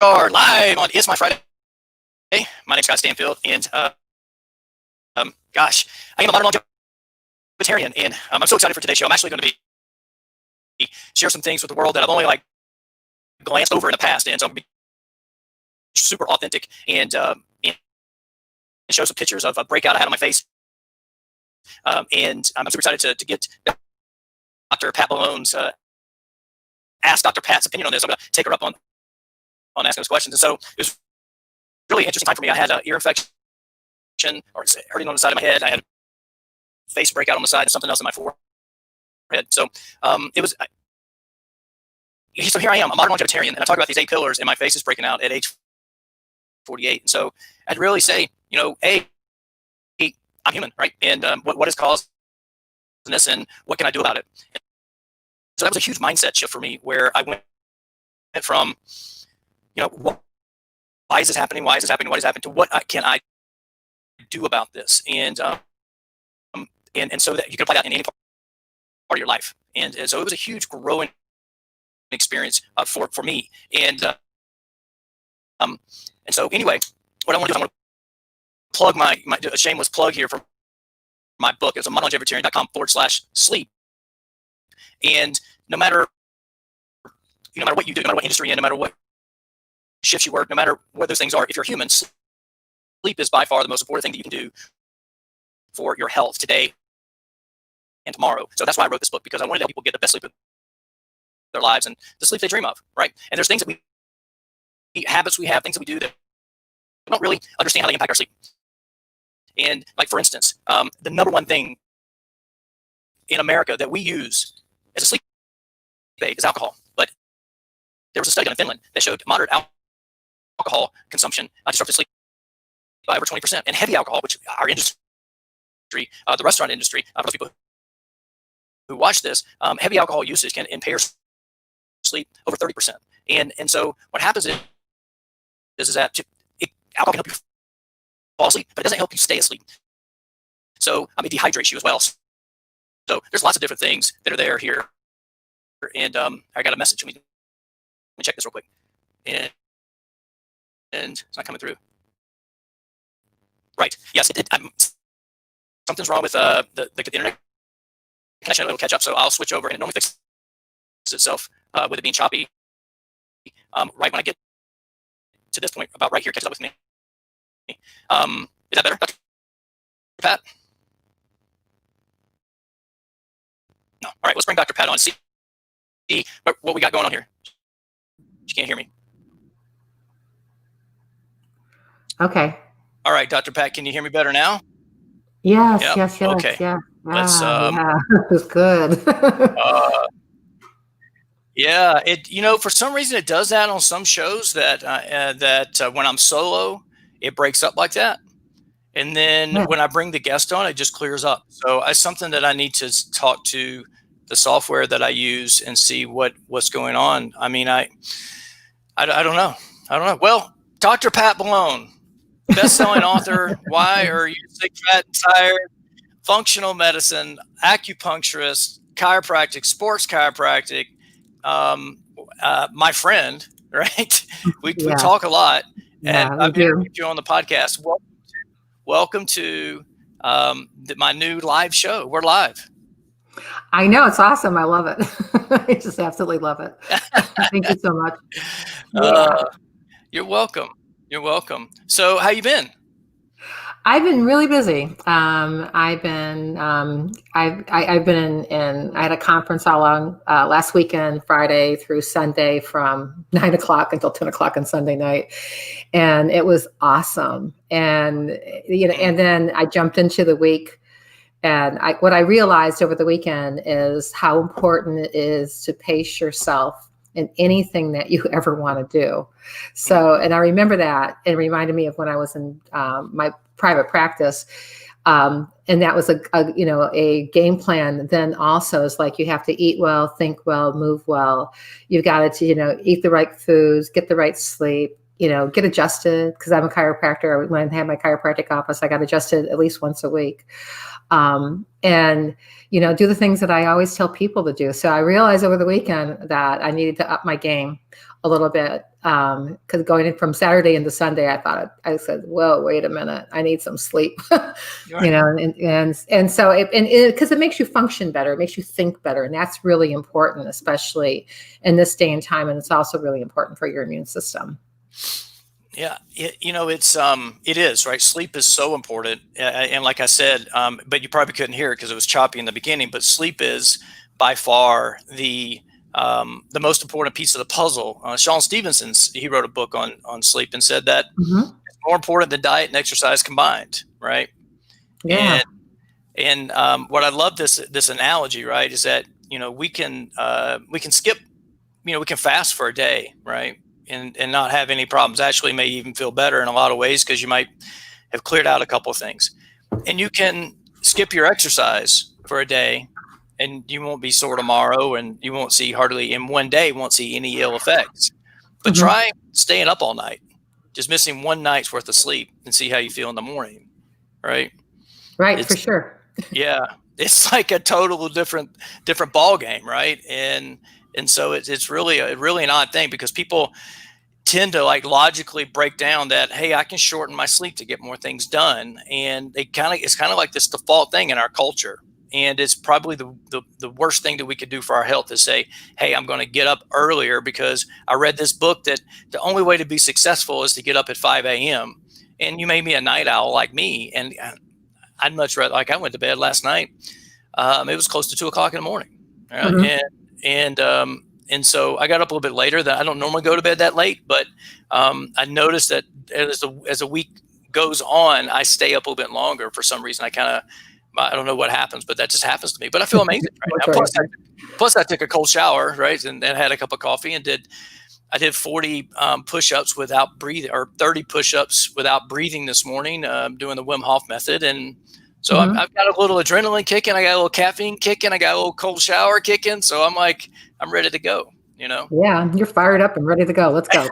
are live on It's My Friday. My name's Stanfield, and gosh, I am a modern longevitarian, and I'm so excited for today's show. I'm actually going to be share some things with the world that I've only glanced over in the past, and so I'm going to be super authentic and show some pictures of a breakout I had on my face, and I'm super excited to get Dr. Pat Balogne's ask Dr. Pat's opinion on this. I'm going to take her up on asking those questions, and so it was really interesting time for me. I had an ear infection, or hurting on the side of my head. I had a face breakout on the side and something else in my forehead. So it was. So here I am, a modern longevitarian, and I talk about these 8 pillars, and my face is breaking out at age 48. And so I'd really say, A, I'm human, right? And what is causing this, and what can I do about it? And so that was a huge mindset shift for me, where I went from, why is this happening? Why is this happening? What has happened? To what can I do about this? And so that you can apply that in any part of your life. And so it was a huge growing experience for me. And so anyway, what I want to do is I want to plug my a shameless plug here for my book. It's modernlongevitarian.com/sleep. And no matter what you do, no matter what industry you're in, no matter what shifts you work, no matter what those things are, if you're human, sleep is by far the most important thing that you can do for your health today and tomorrow. So that's why I wrote this book, because I wanted to help people get the best sleep of their lives and the sleep they dream of, right? And there's things that habits we have, things that we do that we don't really understand how they impact our sleep. And like, for instance, the number one thing in America that we use as a sleep aid is alcohol. But there was a study done in Finland that showed moderate alcohol consumption disrupted sleep by over 20%. And heavy alcohol, which our industry, the restaurant industry, for those people who watch this, heavy alcohol usage can impair sleep over 30%. And so what happens is that alcohol can help you fall asleep, but it doesn't help you stay asleep. So it dehydrates you as well. So there's lots of different things that are there here. And I got a message. Let me check this real quick. And it's not coming through. Right. Yes, something's wrong with the internet connection. It'll catch up. So I'll switch over, and it normally fixes itself with it being choppy. Right when I get to this point, about right here, catches up with me. Is that better, Dr. Pat? No. All right, let's bring Dr. Pat on. See what we got going on here. She can't hear me. Okay. All right, Dr. Pat, can you hear me better now? Yes, yep. yes. Okay. Yeah. Let's. It was good. Yeah, for some reason it does that on some shows that when I'm solo, it breaks up like that. And then when I bring the guest on, it just clears up. So it's something that I need to talk to the software that I use and see what's going on. I don't know. Well, Dr. Pat Balone, best-selling author, Why Are You Sick, Fat, and Tired? Functional medicine, acupuncturist, chiropractic, sports chiropractic, my friend, right? We talk a lot, and I've interviewed you on the podcast. Welcome to my new live show. We're live. I know, it's awesome. I love it. I just absolutely love it. Thank you so much. You're welcome. So, how you been? I've been really busy. I've been in. I had a conference all on last weekend, Friday through Sunday, from 9 o'clock until 10 o'clock on Sunday night, and it was awesome. And and then I jumped into the week, and what I realized over the weekend is how important it is to pace yourself in anything that you ever want to do. So, and I remember that it reminded me of when I was in my private practice. And that was a game plan. Then also is like, you have to eat well, think well, move well. You've got to, eat the right foods, get the right sleep, get adjusted. Because I'm a chiropractor. When I had my chiropractic office, I got adjusted at least once a week. And do the things that I always tell people to do. So I realized over the weekend that I needed to up my game a little bit. Because going in from Saturday into Sunday, I said, whoa, wait a minute, I need some sleep. Right. And so because it makes you function better, it makes you think better. And that's really important, especially in this day and time. And it's also really important for your immune system. Yeah, it is, right. Sleep is so important, and like I said, but you probably couldn't hear it because it was choppy in the beginning. But sleep is by far the most important piece of the puzzle. Sean Stevenson, he wrote a book on sleep and said that it's more important than diet and exercise combined, right? Yeah. And what I love this analogy, right, is that we can skip, we can fast for a day, right? And not have any problems. Actually, may even feel better in a lot of ways because you might have cleared out a couple of things. And you can skip your exercise for a day, and you won't be sore tomorrow, and you won't see hardly in one day won't see any ill effects. But try staying up all night, just missing one night's worth of sleep, and see how you feel in the morning, right? Right, for sure. Yeah, it's like a total different ball game, right? And so it's really an odd thing because people tend to like logically break down that, hey, I can shorten my sleep to get more things done, and it's kind of like this default thing in our culture. And it's probably the worst thing that we could do for our health is say, hey, I'm going to get up earlier because I read this book that the only way to be successful is to get up at 5 a.m. And you may be a night owl like me, and I'd much rather, like I went to bed last night. It was close to 2 o'clock in the morning. And so I got up a little bit later. That I don't normally go to bed that late, but I noticed that as the week goes on, I stay up a little bit longer for some reason. I don't know what happens, but that just happens to me. But I feel amazing right now. Plus I took a cold shower, right, and had a cup of coffee and I did 40 push-ups without breathing, or 30 push-ups without breathing this morning, doing the Wim Hof method. And so I've got a little adrenaline kicking. I got a little caffeine kicking. I got a little cold shower kicking. So I'm ready to go, Yeah, you're fired up and ready to go. Let's go.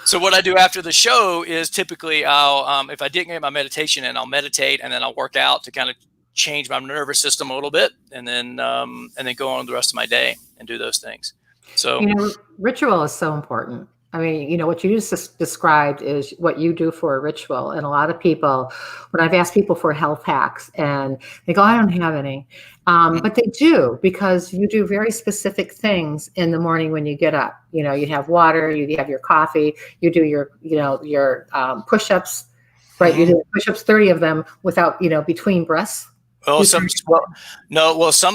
So what I do after the show is typically I'll, if I didn't get my meditation in, I'll meditate, and then I'll work out to kind of change my nervous system a little bit, and then go on the rest of my day and do those things. So ritual is so important. I mean, what you just described is what you do for a ritual. And a lot of people, when I've asked people for health hacks, and they go, I don't have any. But they do, because you do very specific things in the morning when you get up. You have water, you have your coffee, you do your push-ups, right? You do push-ups, 30 of them without, between breaths. Some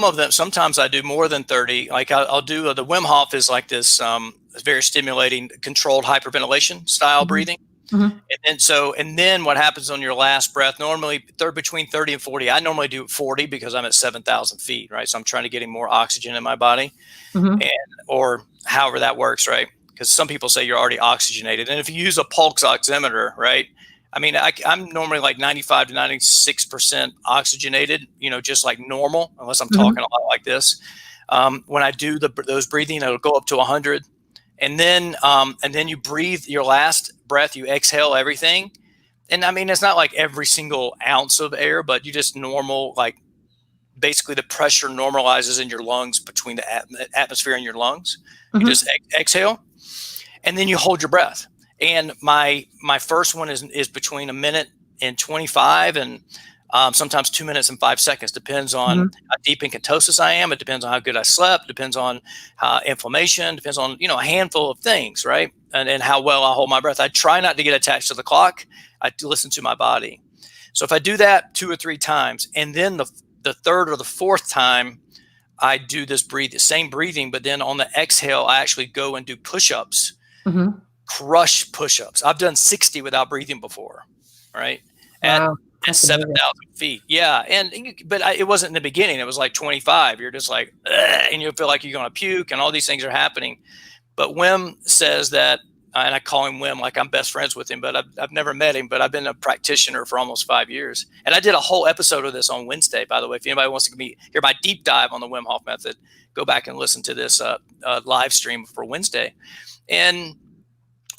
of them, sometimes I do more than 30. Like I'll do the Wim Hof is like this very stimulating, controlled hyperventilation style breathing. And then what happens on your last breath, normally between 30 and 40, I normally do 40 because I'm at 7,000 feet, right? So I'm trying to get more oxygen in my body, or however that works, right? Because some people say you're already oxygenated. And if you use a pulse oximeter, right? I mean, I'm normally like 95 to 96% oxygenated, just like normal, unless I'm talking a lot like this. When I do those breathing, it'll go up to 100. And then you breathe your last breath, you exhale everything. And I mean, it's not like every single ounce of air, but you just normal, like basically the pressure normalizes in your lungs between the atmosphere in your lungs. You just exhale, and then you hold your breath. And my first one is between a minute and 25, and sometimes 2 minutes and 5 seconds. Depends on how deep in ketosis I am. It depends on how good I slept. Depends on inflammation. Depends on a handful of things, right? And how well I hold my breath. I try not to get attached to the clock. I listen to my body. So if I do that 2 or 3 times, and then the third or the fourth time, I do this same breathing, but then on the exhale, I actually go and do push-ups. Crush push-ups. I've done 60 without breathing before, right? Wow. At 7,000 feet. Yeah. But it wasn't in the beginning. It was like 25. You're just like, and you feel like you're going to puke, and all these things are happening. But Wim says that, and I call him Wim like I'm best friends with him, but I've never met him, but I've been a practitioner for almost 5 years. And I did a whole episode of this on Wednesday, by the way. If anybody wants to hear my deep dive on the Wim Hof method, go back and listen to this live stream for Wednesday. And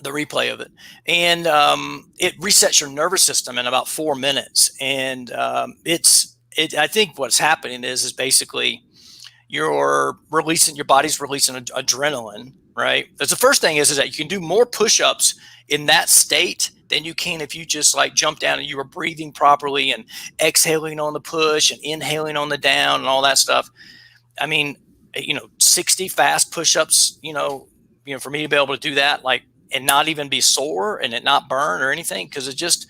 the replay of it, and it resets your nervous system in about 4 minutes. And I think what's happening is basically your body's releasing adrenaline, right? That's the first thing is that you can do more push-ups in that state than you can if you just like jump down and you were breathing properly and exhaling on the push and inhaling on the down and all that stuff. I mean, 60 fast push-ups, for me to be able to do that, like, and not even be sore and it not burn or anything, because it just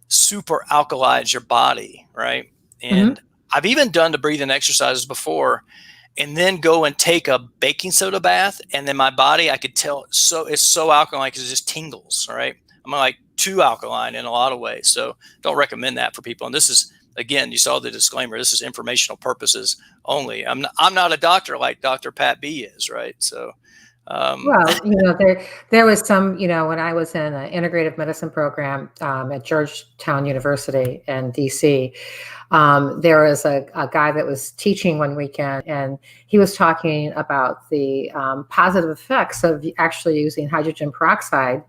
super alkalize your body, right? And I've even done the breathing exercises before, and then go and take a baking soda bath, and then my body, I could tell, it's so alkaline because it just tingles, right? I'm like too alkaline in a lot of ways, so don't recommend that for people. And this is, again, you saw the disclaimer. This is informational purposes only. I'm not a doctor like Dr. Pat B is, right? So, well, there was some, when I was in an integrative medicine program at Georgetown University in DC, there was a guy that was teaching one weekend, and he was talking about the positive effects of actually using hydrogen peroxide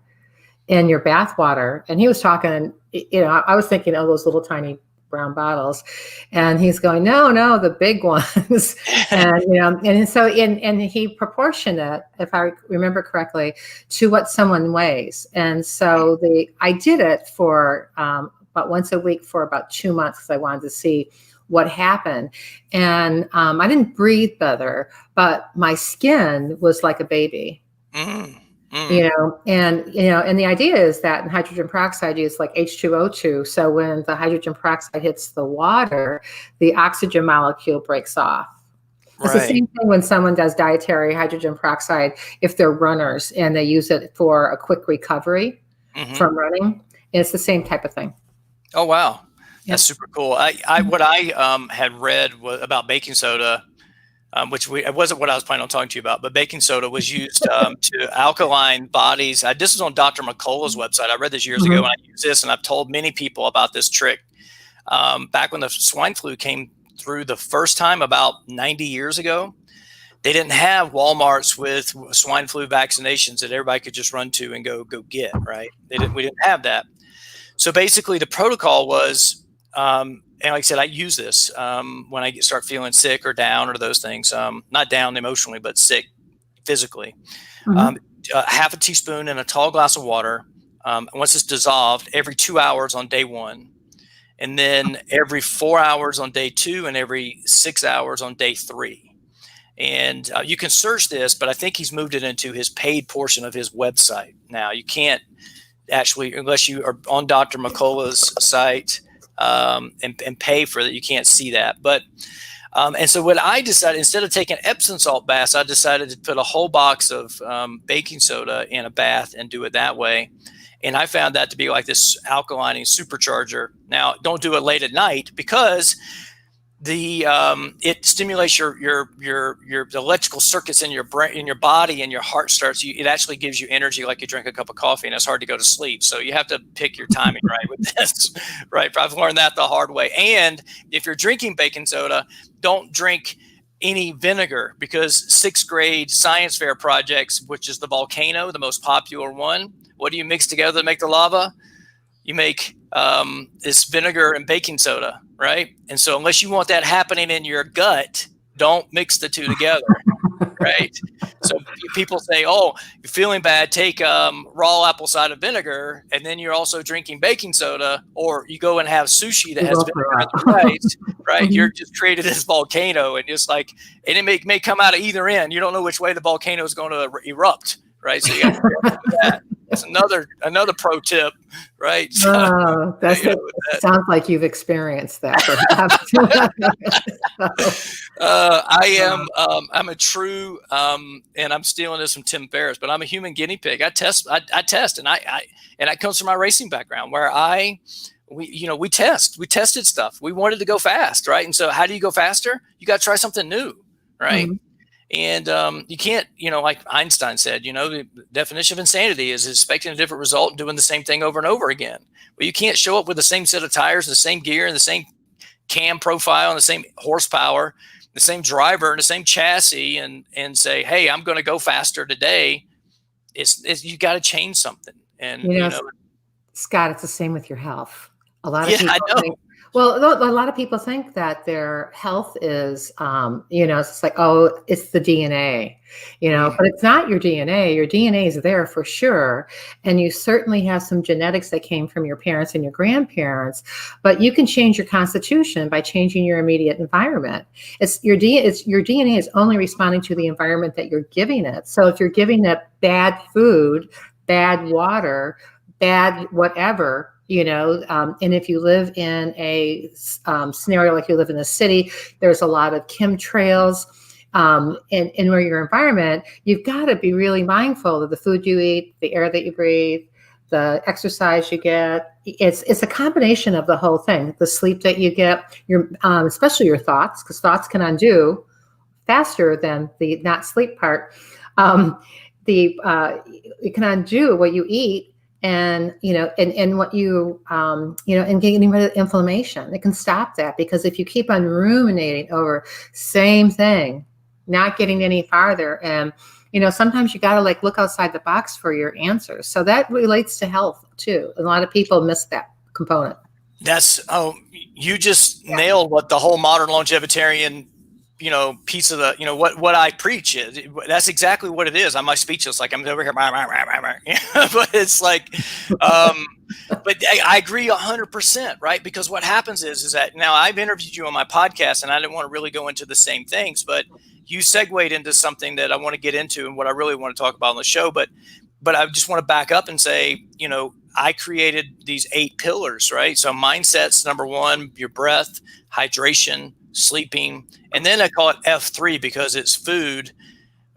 in your bath water. And he was talking, I was thinking, oh, those little tiny brown bottles, and he's going, no, the big ones. And and so and he proportioned it, if I remember correctly, to what someone weighs. And so I did it for about once a week for about 2 months, because I wanted to see what happened. And I didn't breathe better, but my skin was like a baby. And the idea is that in hydrogen peroxide, it's like H2O2. So when the hydrogen peroxide hits the water, the oxygen molecule breaks off. It's the same thing when someone does dietary hydrogen peroxide, if they're runners and they use it for a quick recovery from running. It's the same type of thing. Oh, wow. That's super cool. What I had read about baking soda, which it wasn't what I was planning on talking to you about, but baking soda was used to alkaline bodies. This is on Dr. McCullough's website. I read this years ago, and I use this, and I've told many people about this trick. Back when the swine flu came through the first time about 90 years ago, they didn't have Walmarts with swine flu vaccinations that everybody could just run to and go get, right? We didn't have that. So basically the protocol was, and like I said, I use this when I start feeling sick or down or those things. Not down emotionally, but sick physically. Half a teaspoon in a tall glass of water. Once it's dissolved, every 2 hours on day 1. And then every 4 hours on day 2 and every 6 hours on day 3. And you can search this, but I think he's moved it into his paid portion of his website. Now, you can't actually, unless you are on Dr. McCullough's site, and pay for that, you can't see that. But and so what I decided, instead of taking Epsom salt baths, I decided to put a whole box of baking soda in a bath and do it that way. And I found that to be like this alkalining supercharger. Now, don't do it late at night, because it stimulates your electrical circuits in your brain, in your body, and your heart starts. It actually gives you energy like you drink a cup of coffee, and it's hard to go to sleep. So you have to pick your timing right with this, right? I've learned that the hard way. And if you're drinking baking soda, don't drink any vinegar, because 6th grade science fair projects, which is the volcano, the most popular one. What do you mix together to make the lava? You make this vinegar and baking soda, right? And so unless you want that happening in your gut, don't mix the two together, right? So people say, oh, you're feeling bad, take raw apple cider vinegar, and then you're also drinking baking soda, or you go and have sushi that has vinegar at the price, right? You're just created this volcano, and just like, and it may come out of either end. You don't know which way the volcano is going to erupt, right? So you got to be careful with that. That's another pro tip, right? Oh, that sounds like you've experienced that. I'm a true, and I'm stealing this from Tim Ferriss, but I'm a human guinea pig. I test, and that comes from my racing background, where we tested stuff. We wanted to go fast, right? And so how do you go faster? You got to try something new, right? And you can't, like Einstein said, the definition of insanity is expecting a different result and doing the same thing over and over again. Well, you can't show up with the same set of tires, the same gear, and the same cam profile, and the same horsepower, the same driver, and the same chassis, and say, hey, I'm going to go faster today. You got to change something. And Scott, it's the same with your health. A lot of Yeah, I people know. think, well, a lot of people think that their health is, it's like, oh, it's the DNA, Mm, but it's not your DNA. Your DNA is there for sure. And you certainly have some genetics that came from your parents and your grandparents, but you can change your constitution by changing your immediate environment. It's your DNA is only responding to the environment that you're giving it. So if you're giving it bad food, bad water, bad whatever, and if you live in a scenario like you live in a city, there's a lot of chemtrails, in where your environment, you've got to be really mindful of the food you eat, the air that you breathe, the exercise you get. It's a combination of the whole thing, the sleep that you get, your especially your thoughts, because thoughts can undo faster than the not sleep part. You can undo what you eat, and and what and getting rid of inflammation. It can stop that, because if you keep on ruminating over same thing, not getting any farther, and sometimes you got to like look outside the box for your answers. So that relates to health too. A lot of people miss that component. You just nailed what the whole modern longevitarian piece of the what I preach is. That's exactly what it is. I'm my speechless, like I'm over here but it's like but I agree 100%, right? Because what happens is that now I've interviewed you on my podcast, and I didn't want to really go into the same things, but you segued into something that I want to get into and what I really want to talk about on the show. But I just want to back up and say, I created these 8 pillars, right? So mindset's number 1, your breath, hydration, sleeping, and then I call it F3 because it's food,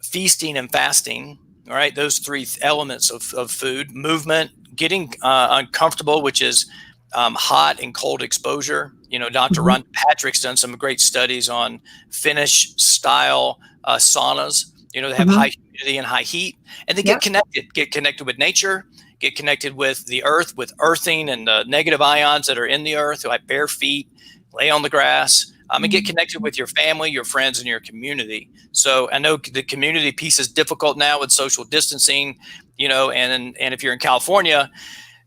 feasting, and fasting. All right, those 3 elements of food. Movement, getting uncomfortable, which is hot and cold exposure. Dr. Ron Patrick's done some great studies on Finnish style saunas. They have high humidity and high heat, and they get connected with nature, get connected with the earth, with earthing and the negative ions that are in the earth, like bare feet, lay on the grass. And get connected with your family, your friends, and your community. So I know the community piece is difficult now with social distancing, and if you're in California,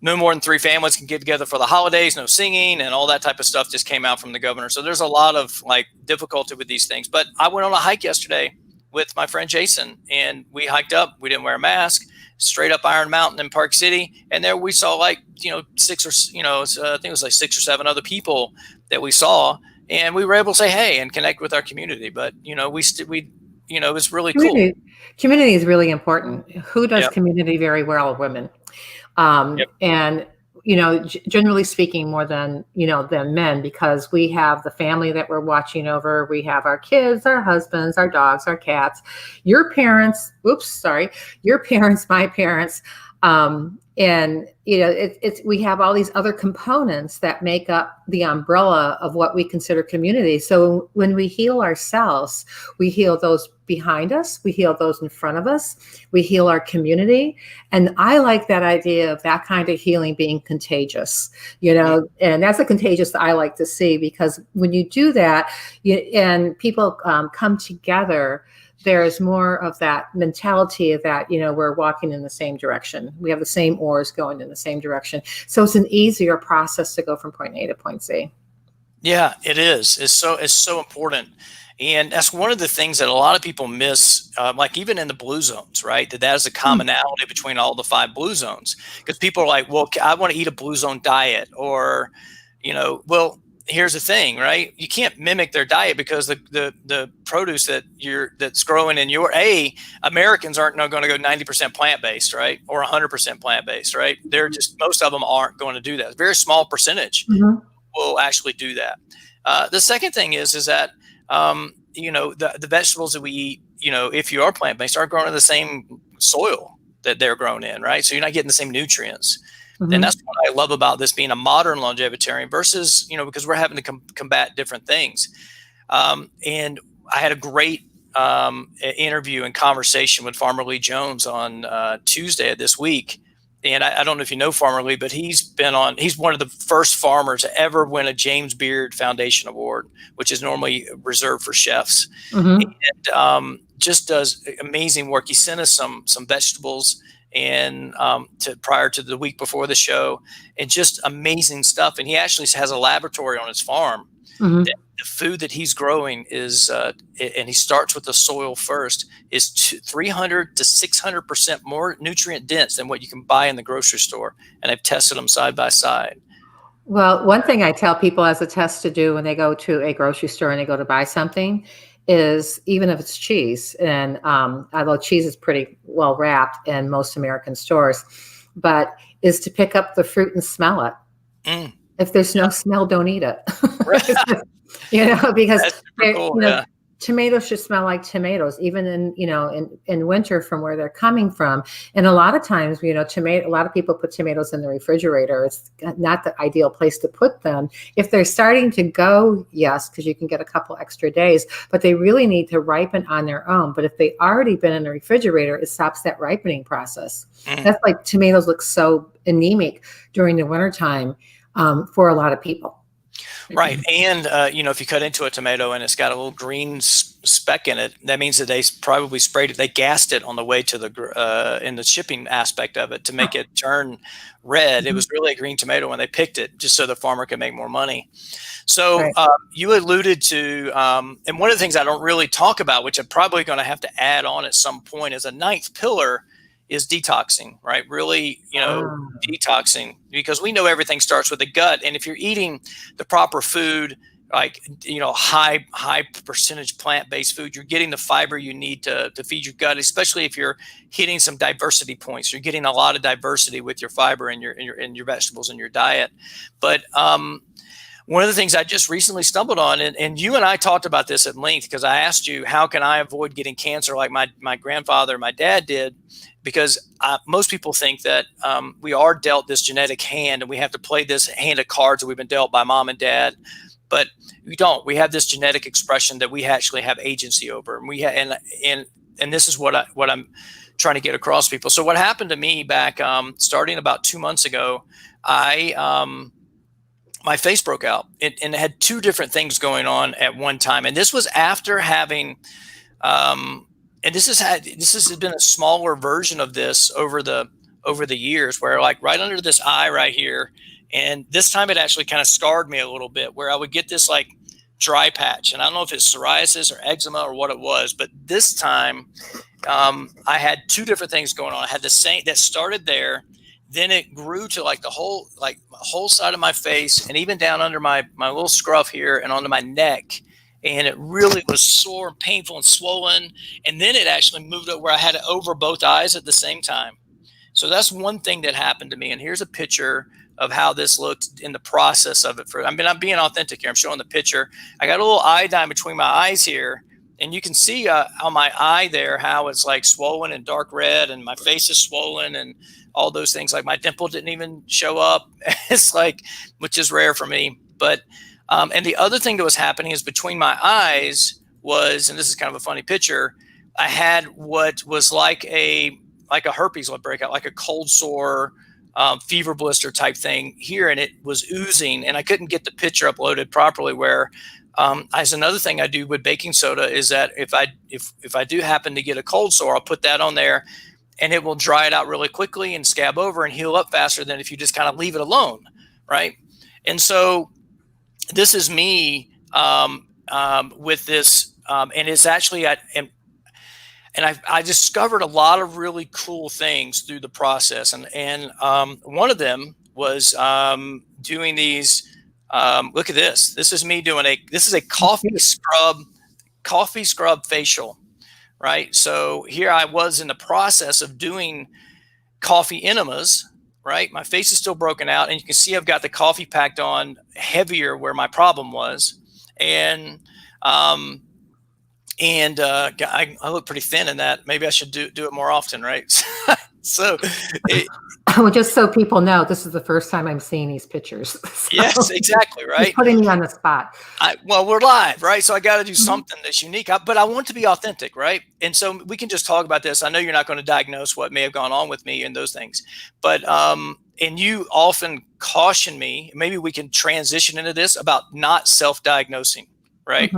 no more than 3 families can get together for the holidays, no singing, and all that type of stuff just came out from the governor. So there's a lot of difficulty with these things. But I went on a hike yesterday with my friend Jason, and we hiked up. We didn't wear a mask, straight up Iron Mountain in Park City. And there we saw 6 or, I think it was 6 or 7 other people that we saw. And we were able to say hey and connect with our community. But it was really cool. Community is really important. Who does Yep. community very well? Women. Yep. And generally speaking, more than men, because we have the family that we're watching over. We have our kids, our husbands, our dogs, our cats, your parents. Your parents, my parents. And we have all these other components that make up the umbrella of what we consider community. So when we heal ourselves, we heal those behind us, we heal those in front of us, we heal our community. And I like that idea of that kind of healing being contagious, and that's a contagious that I like to see, because when you do that, and people come together, there's more of that mentality that, we're walking in the same direction. We have the same oars going in the same direction. So it's an easier process to go from point A to point Z. Yeah, it is. It's so important. And that's one of the things that a lot of people miss, even in the blue zones, right? That is a commonality between all the 5 blue zones. Because people are like, well, I want to eat a blue zone diet, or, well, here's the thing, right? You can't mimic their diet, because the produce that's growing in Americans aren't going to go 90% plant-based, right? Or 100% plant-based, right? They're just, most of them aren't going to do that. A very small percentage will actually do that. The second thing is that, the vegetables that we eat, if you are plant-based, are grown in the same soil that they're grown in, right? So you're not getting the same nutrients. And that's what I love about this being a modern longevitarian versus, because we're having to combat different things. And I had a great interview and conversation with Farmer Lee Jones on Tuesday of this week. And I don't know if you know Farmer Lee, but he's one of the first farmers to ever win a James Beard Foundation Award, which is normally reserved for chefs. And just does amazing work. He sent us some vegetables and prior to the week before the show, and just amazing stuff. And he actually has a laboratory on his farm. Mm-hmm. The food that he's growing is, and he starts with the soil first, is 300 to 600% more nutrient dense than what you can buy in the grocery store. And I've tested them side by side. Well, one thing I tell people as a test to do when they go to a grocery store and they go to buy something is, even if it's cheese, and although cheese is pretty well wrapped in most American stores, but is to pick up the fruit and smell it. Mm. If there's no smell, don't eat it. Right. Because That's super cool. Yeah. Tomatoes should smell like tomatoes, even in winter, from where they're coming from. And a lot of times, a lot of people put tomatoes in the refrigerator. It's not the ideal place to put them. If they're starting to go, yes, because you can get a couple extra days, but they really need to ripen on their own. But if they already been in the refrigerator, it stops that ripening process. That's like tomatoes look so anemic during the wintertime for a lot of people. Right. And, if you cut into a tomato and it's got a little green speck in it, that means that they probably sprayed it. They gassed it on the way to in the shipping aspect of it to make it turn red. It was really a green tomato when they picked it, just so the farmer could make more money. So Right. You alluded to, and one of the things I don't really talk about, which I'm probably going to have to add on at some point, is a ninth pillar is detoxing, right? Really, detoxing, because we know everything starts with the gut. And if you're eating the proper food, like, high percentage plant-based food, you're getting the fiber you need to feed your gut, especially if you're hitting some diversity points. You're getting a lot of diversity with your fiber and your vegetables in your diet. But one of the things I just recently stumbled on, and you and I talked about this at length, because I asked you, how can I avoid getting cancer like my grandfather and my dad did? Because most people think that we are dealt this genetic hand, and we have to play this hand of cards that we've been dealt by mom and dad. But we don't. We have this genetic expression that we actually have agency over, and and this is what I'm trying to get across to people. So what happened to me back starting about 2 months ago, my face broke out, and it had two different things going on at one time. And this was after having, and this has been a smaller version of this over the years, where, like, right under this eye right here, and this time it actually kind of scarred me a little bit, where I would get this like dry patch, and I don't know if it's psoriasis or eczema or what it was, but this time I had two different things going on. I had the same that started there. Then it grew to like the whole side of my face, and even down under my little scruff here and onto my neck. And it really was sore and painful and swollen. And then it actually moved up where I had it over both eyes at the same time. So that's one thing that happened to me. And here's a picture of how this looked in the process of it. I'm being authentic here. I'm showing the picture. I got a little iodine between my eyes here. And you can see on my eye there how it's like swollen and dark red, and my face is swollen and all those things. Like, my dimple didn't even show up. It's like, which is rare for me. But and the other thing that was happening is between my eyes was, and this is kind of a funny picture, I had what was like a herpes breakout, like a cold sore, fever blister type thing here, and it was oozing, and I couldn't get the picture uploaded properly. Where as another thing I do with baking soda is that if I do happen to get a cold sore, I'll put that on there, and it will dry it out really quickly and scab over and heal up faster than if you just kind of leave it alone, right? And so this is me with this, and it's actually I discovered a lot of really cool things through the process, and one of them was doing these. Look at this. This is me doing this is a coffee scrub facial, right? So here I was in the process of doing coffee enemas, right? My face is still broken out, and you can see I've got the coffee packed on heavier where my problem was, and I look pretty thin in that. Maybe I should do it more often, right? So, well, just so people know, this is the first time I'm seeing these pictures. So yes, exactly, right. He's putting me on the spot. Well, we're live, right? So I got to do something that's unique, but I want to be authentic, right? And so we can just talk about this. I know you're not going to diagnose what may have gone on with me and those things, but and you often caution me. Maybe we can transition into this about not self-diagnosing, right?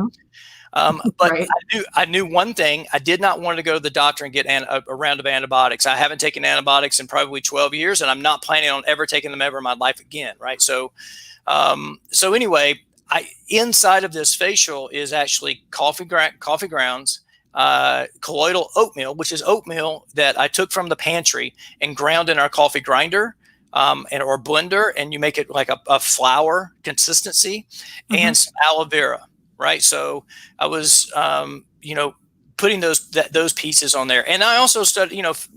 But Right. I knew one thing. I did not want to go to the doctor and get a round of antibiotics. I haven't taken antibiotics in probably 12 years, and I'm not planning on ever taking them ever in my life again. Right. So, anyway, inside of this facial is actually coffee grounds, colloidal oatmeal, which is oatmeal that I took from the pantry and ground in our coffee grinder, or blender, and you make it like a flour consistency, and some aloe vera. Right. So I was, putting those pieces on there. And I also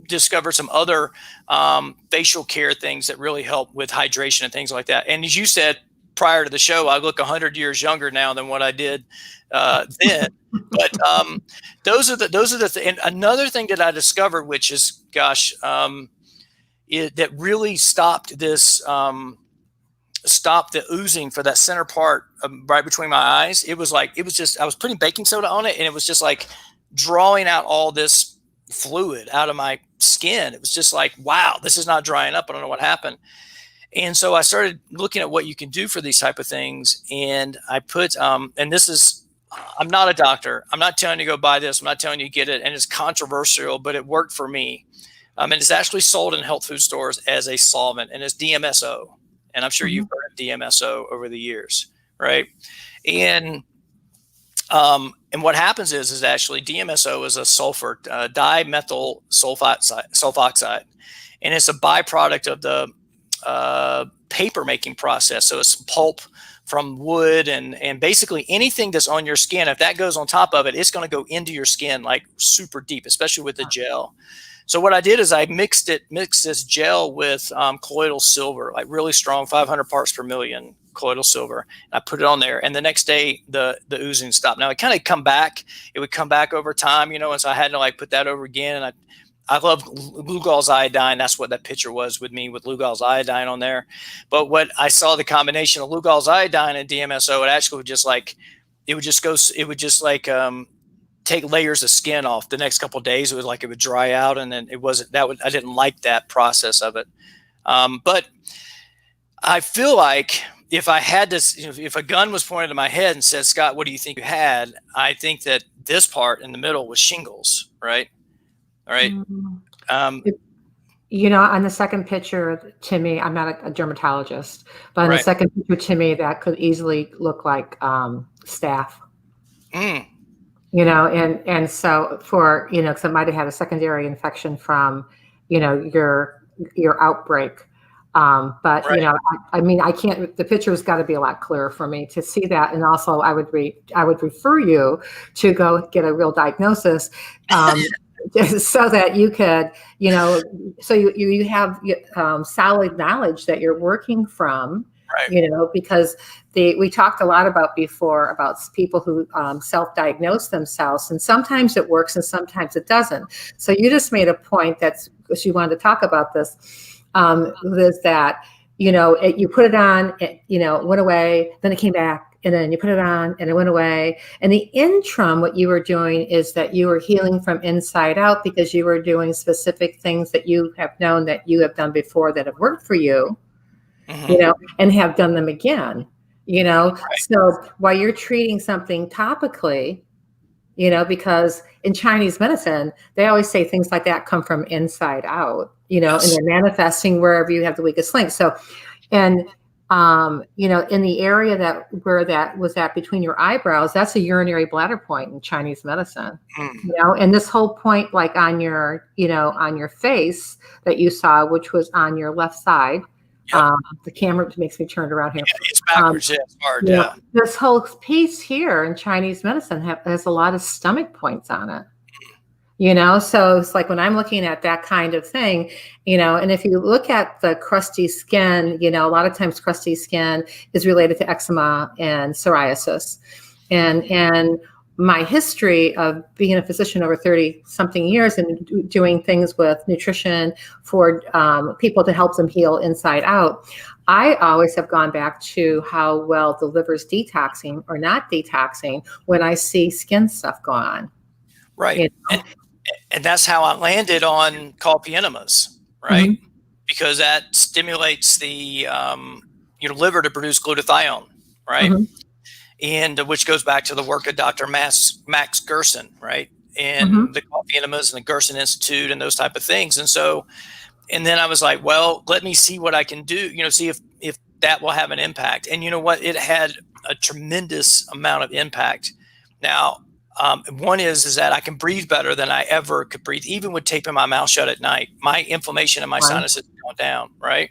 discovered some other facial care things that really help with hydration and things like that. And as you said prior to the show, I look 100 years younger now than what I did then. But those are the and another thing that I discovered, which is, that really stopped this. Stop the oozing for that center part right between my eyes. I was putting baking soda on it, and it was just like drawing out all this fluid out of my skin. It was just like, wow, this is not drying up. I don't know what happened. And so I started looking at what you can do for these type of things. And I put, and this is, I'm not a doctor. I'm not telling you to go buy this. I'm not telling you to get it. And it's controversial, but it worked for me. And it's actually sold in health food stores as a solvent, and it's DMSO. And I'm sure you've heard of DMSO over the years, right? And what happens is actually DMSO is a sulfur, dimethyl sulfoxide, and it's a byproduct of the paper making process. So it's pulp from wood and basically anything that's on your skin. If that goes on top of it, it's going to go into your skin like super deep, especially with the gel. So what I did is I mixed this gel with colloidal silver, like really strong, 500 parts per million colloidal silver. And I put it on there, and the next day the oozing stopped. Now it kind of it would come back over time, and so I had to like put that over again. And I love Lugol's iodine. That's what that picture was with me with Lugol's iodine on there. But what I saw, the combination of Lugol's iodine and DMSO, it actually would just take layers of skin off. The next couple of days, it was like it would dry out, and then I didn't like that process of it. But I feel like if I had this, if a gun was pointed at my head and said, Scott, what do you think you had? I think that this part in the middle was shingles, right? All right. On the second picture to me, I'm not a dermatologist, but on the second picture to me, that could easily look like staph. And so because it might have had a secondary infection from, your outbreak. But I can't. The picture's got to be a lot clearer for me to see that. And also, I would refer you to go get a real diagnosis, so that you could, so you have solid knowledge that you're working from. Right. Because we talked a lot about before about people who self-diagnose themselves, and sometimes it works and sometimes it doesn't. So you just made a point because you wanted to talk about this. Is that you put it on, it went away, then it came back, and then you put it on and it went away. And the interim, what you were doing is that you were healing from inside out because you were doing specific things that you have known that you have done before that have worked for you. And have done them again, So while you're treating something topically, because in Chinese medicine, they always say things like that come from inside out, yes. And they're manifesting wherever you have the weakest link. So, and, in the area where that was at between your eyebrows, that's a urinary bladder point in Chinese medicine, and this whole point, like on your face that you saw, which was on your left side. Yep. The camera makes me turn around here. Yeah, it's backwards. It's hard. Yeah. This whole piece here in Chinese medicine has a lot of stomach points on it. So it's like when I'm looking at that kind of thing, and if you look at the crusty skin, a lot of times crusty skin is related to eczema and psoriasis, and my history of being a physician over 30 something years and doing things with nutrition for people to help them heal inside out, I always have gone back to how well the liver's detoxing or not detoxing when I see skin stuff going on. Right. And that's how I landed on coffee enemas, right? Mm-hmm. Because that stimulates the liver to produce glutathione, right? Mm-hmm. and which goes back to the work of Dr. Max Gerson, right? And Mm-hmm. the coffee enemas and the Gerson Institute and those type of things. And so, and then I was like, well, let me see what I can do, see if that will have an impact. And you know what? It had a tremendous amount of impact. Now, one is that I can breathe better than I ever could breathe, even with taping my mouth shut at night. My inflammation in my sinuses is going down, right?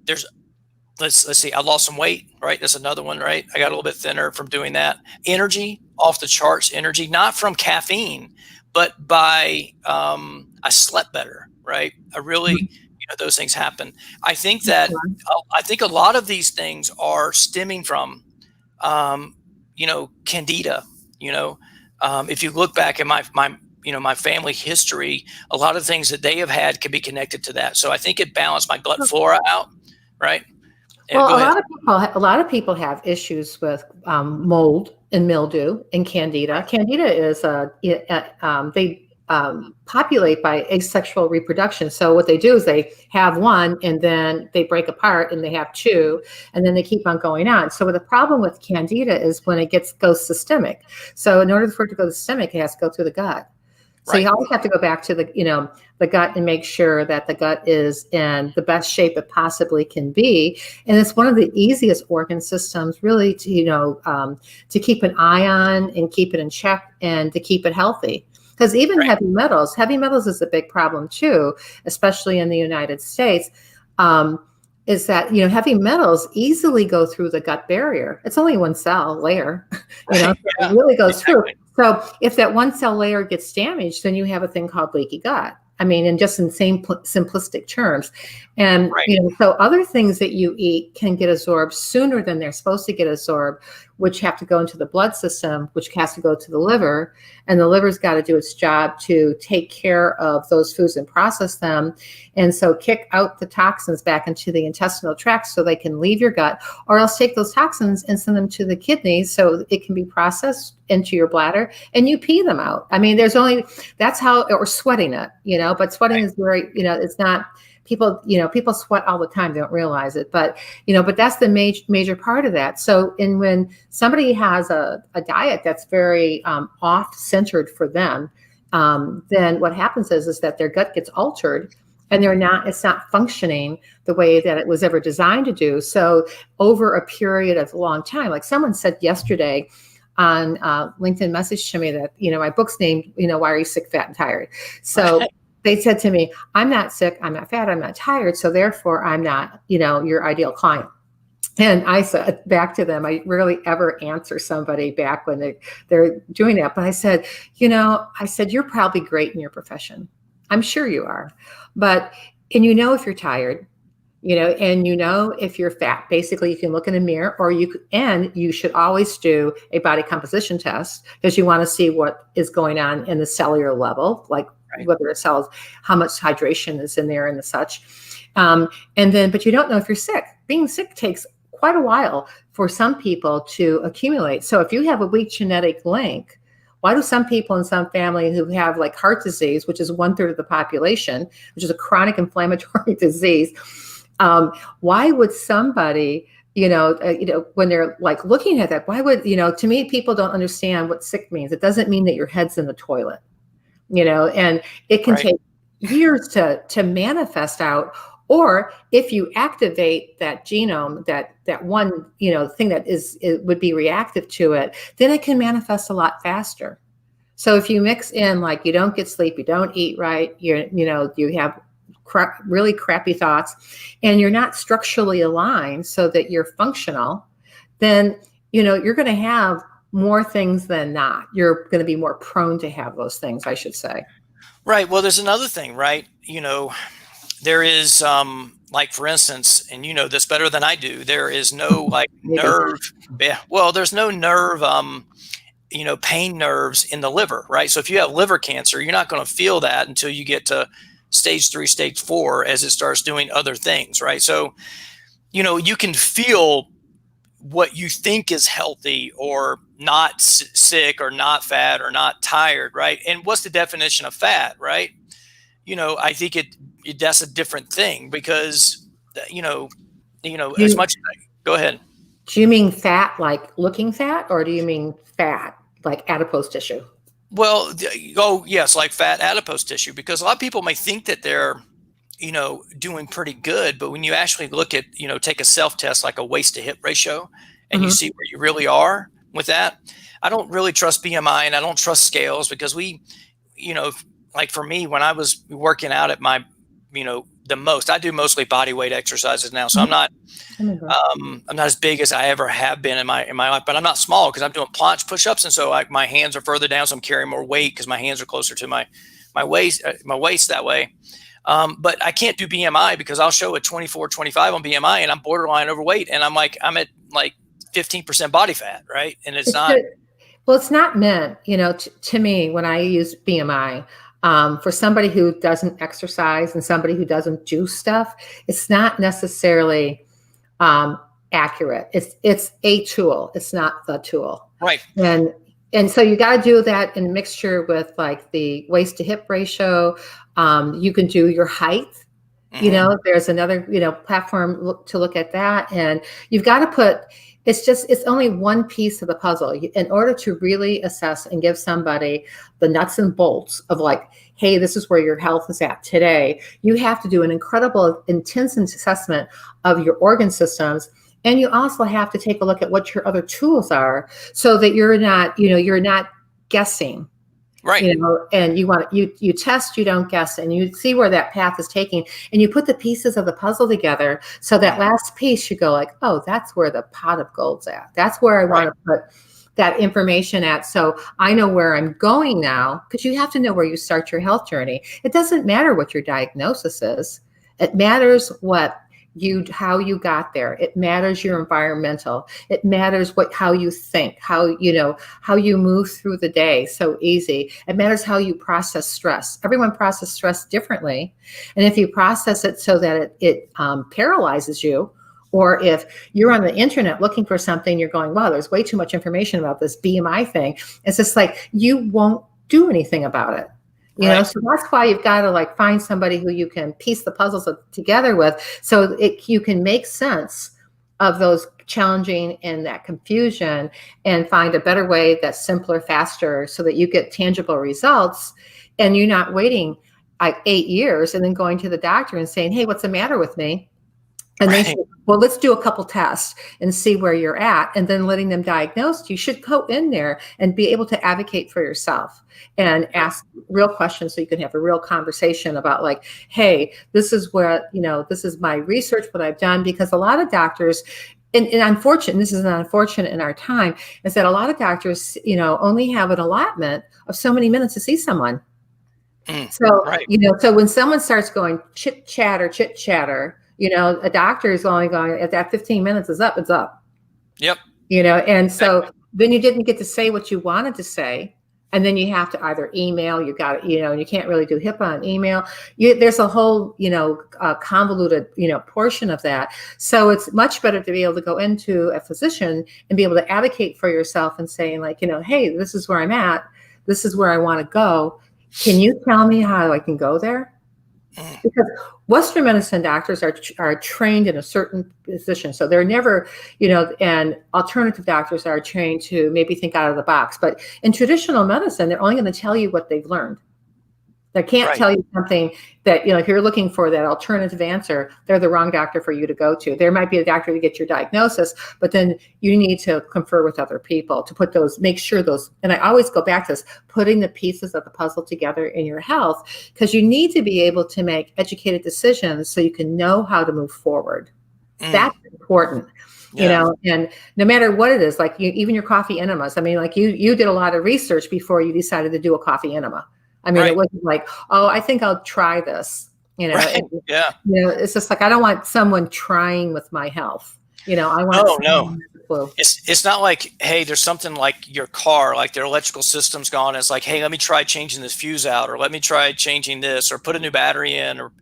There's let's see, I lost some weight, right? That's another one, right? I got a little bit thinner from doing that. Energy, off the charts energy, not from caffeine, but by I slept better, right? I really, those things happen. I think that I think a lot of these things are stemming from candida. If you look back at my family history, a lot of things that they have had can be connected to that. So I think it balanced my gut flora out, right? Well, a lot of people have issues with mold and mildew and candida. Candida is they populate by asexual reproduction. So what they do is they have one and then they break apart and they have two and then they keep on going on. So the problem with candida is when it goes systemic. So in order for it to go systemic, it has to go through the gut. So you always have to go back to the gut and make sure that the gut is in the best shape it possibly can be. And it's one of the easiest organ systems really to keep an eye on and keep it in check and to keep it healthy. Because even heavy metals is a big problem too, especially in the United States. Is that heavy metals easily go through the gut barrier. It's only one cell layer, it really goes through. So if that one cell layer gets damaged, then you have a thing called leaky gut. I mean, in just in same simplistic terms. And, so other things that you eat can get absorbed sooner than they're supposed to get absorbed, which have to go into the blood system, which has to go to the liver. And the liver's got to do its job to take care of those foods and process them. And so kick out the toxins back into the intestinal tract so they can leave your gut, or else take those toxins and send them to the kidneys so it can be processed into your bladder and you pee them out. I mean, that's how, or sweating it, but sweating is very, it's not, people sweat all the time. They don't realize it, but that's the major part of that. So when somebody has a diet that's very off-centered for them, then what happens is that their gut gets altered and it's not functioning the way that it was ever designed to do. So over a period of a long time, like someone said yesterday on LinkedIn message to me that, my book's named, Why Are You Sick, Fat, and Tired? So they said to me, I'm not sick, I'm not fat, I'm not tired. So therefore I'm not, your ideal client. And I said back to them, I rarely ever answer somebody back when they're doing that. But I said, you're probably great in your profession. I'm sure you are. But, and if you're tired, and if you're fat, basically you can look in a mirror, or you should always do a body composition test because you want to see what is going on in the cellular level, like whether it cells, how much hydration is in there and the such. But you don't know if you're sick. Being sick takes quite a while for some people to accumulate. So if you have a weak genetic link, why do some people in some families who have like heart disease, which is 1/3 of the population, which is a chronic inflammatory disease, why would somebody, when they're like looking at that, why would, to me, people don't understand what sick means. It doesn't mean that your head's in the toilet, and it can take years to manifest out. Or if you activate that genome, that one, thing that it would be reactive to it, then it can manifest a lot faster. So if you mix in, like, you don't get sleep, you don't eat right, you have really crappy thoughts, and you're not structurally aligned so that you're functional, then, you're going to have more things than not. You're going to be more prone to have those things, I should say. Right. Well, there's another thing, right? There is, like, for instance, and you know this better than I do, there is no like nerve. Yeah. Well, there's no nerve, pain nerves in the liver, right? So if you have liver cancer, you're not going to feel that until you get to stage 3, stage 4, as it starts doing other things, right? So, you can feel what you think is healthy or not sick or not fat or not tired, right? And what's the definition of fat, right? I think that's a different thing because, as much. Go ahead. Do you mean fat, like looking fat, or do you mean fat, like adipose tissue? Well, oh yes, like fat adipose tissue, because a lot of people may think that they're, doing pretty good, but when you actually look at, take a self test like a waist to hip ratio, and you Hmm. see where you really are with that. I don't really trust BMI, and I don't trust scales, because you know, like for me, when I was working out at my, the most, I do mostly body weight exercises now, so Hmm. I'm not I remember. I'm not as big as I ever have been in my life, but I'm not small because I'm doing planche push-ups, and so like my hands are further down, so I'm carrying more weight because my hands are closer to my waist that way. But I can't do BMI because I'll show a 24, 25 on BMI, and I'm borderline overweight, and I'm at like 15% body fat, right? And it's It's not good. Well, it's not meant, to me, when I use BMI, for somebody who doesn't exercise and somebody who doesn't do stuff, it's not necessarily um, accurate. It's a tool. It's not the tool. right. And and so you got to do that in mixture with like the waist to hip ratio. You can do your height. Hmm. There's another platform to look at that, and you've got to put. It's only one piece of the puzzle. In order to really assess and give somebody the nuts and bolts of like, hey, this is where your health is at today. You have to do an incredible, intense assessment of your organ systems. And you also have to take a look at what your other tools are so that you're not guessing, Right. and you test, you don't guess, and you see where that path is taking, and you put the pieces of the puzzle together. So that Mhm. last piece, you go like, oh, that's where the pot of gold's at. That's where I Right. want to put that information at. So I know where I'm going now, because you have to know where you start your health journey. It doesn't matter what your diagnosis is. It matters how you got there. It matters your environmental. It matters how you think, how you move through the day so easy. It matters how you process stress. Everyone processes stress differently. And if you process it so that it paralyzes you, or if you're on the internet looking for something, you're going, wow, there's way too much information about this BMI thing. It's just like, you won't do anything about it. Right. So that's why you've got to like find somebody who you can piece the puzzles together with, so you can make sense of those challenging and that confusion, and find a better way that's simpler, faster, so that you get tangible results, and you're not waiting like 8 years and then going to the doctor and saying, hey, what's the matter with me? And they say, Right. well, let's do a couple tests and see where you're at, and then letting them diagnose. You should go in there and be able to advocate for yourself and ask real questions, so you can have a real conversation about like, hey, this is this is my research, what I've done. Because a lot of doctors, and unfortunate, this is unfortunate in our time, is that a lot of doctors, only have an allotment of so many minutes to see someone. Mm. So, Right. so when someone starts going chit chatter, a doctor is only going, if that 15 minutes is up, it's up, Yep. and so Exactly. then you didn't get to say what you wanted to say. And then you have to either email, you got, and you can't really do HIPAA on email. There's a whole, convoluted, portion of that. So it's much better to be able to go into a physician and be able to advocate for yourself and saying like, hey, this is where I'm at. This is where I want to go. Can you tell me how I can go there? Mm. Because Western medicine doctors are trained in a certain position, so they're never, and alternative doctors are trained to maybe think out of the box. But in traditional medicine, they're only going to tell you what they've learned. They can't Right. tell you something that, if you're looking for that alternative answer, they're the wrong doctor for you to go to. There might be a doctor to get your diagnosis, but then you need to confer with other people to make sure those, and I always go back to this, putting the pieces of the puzzle together in your health, because you need to be able to make educated decisions so you can know how to move forward. Mm. That's important. Yeah. And no matter what it is, like even your coffee enemas. I mean, like you did a lot of research before you decided to do a coffee enema. I mean, it Right. wasn't like, oh, I think I'll try this. Right. Yeah. It's just like, I don't want someone trying with my health. I want Oh no. someone with a clue. It's not like, hey, there's something like your car, like their electrical system's gone. It's like, hey, let me try changing this fuse out, or let me try changing this, or put a new battery in, or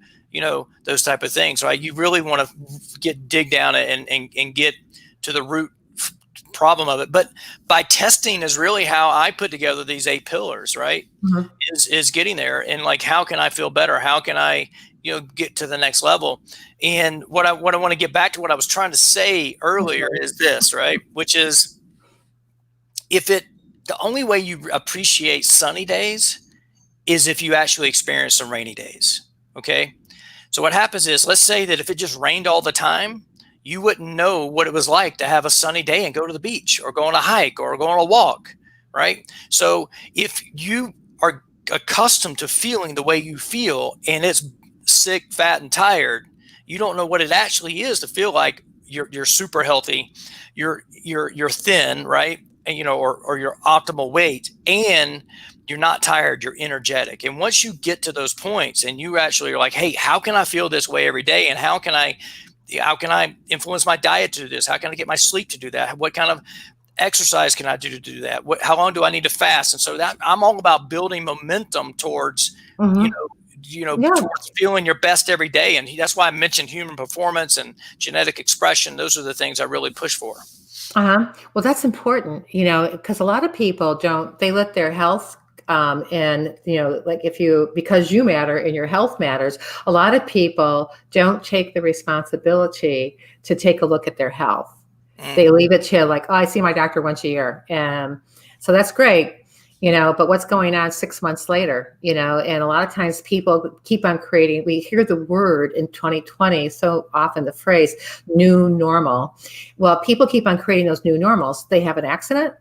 those type of things, right? You really want to dig down and get to the root problem of it. But by testing is really how I put together these 8 pillars, right? Mhm. Is getting there, and like, how can I feel better? How can I get to the next level. And what I want to get back to, what I was trying to say earlier, is this, right? Which is, the only way you appreciate sunny days is if you actually experience some rainy days. Okay. So what happens is, let's say that if it just rained all the time, you wouldn't know what it was like to have a sunny day and go to the beach or go on a hike or go on a walk, right? So if you are accustomed to feeling the way you feel and it's sick, fat, and tired, you don't know what it actually is to feel like you're super healthy, you're thin, right? And, or your optimal weight, and you're not tired, you're energetic. And once you get to those points and you actually are like, hey, how can I feel this way every day? And how can I influence my diet to do this? How can I get my sleep to do that? What kind of exercise can I do to do that? How long do I need to fast? And so that I'm all about building momentum towards, towards feeling your best every day. And that's why I mentioned human performance and genetic expression. Those are the things I really push for. Well, that's important, because a lot of people they let their health, and, like because you matter and your health matters, a lot of people don't take the responsibility to take a look at their health. They leave it to like, oh, I see my doctor once a year. And so that's great, but what's going on 6 months later, and a lot of times people keep on creating, we hear the word in 2020, so often the phrase new normal. Well, people keep on creating those new normals. They have an accident,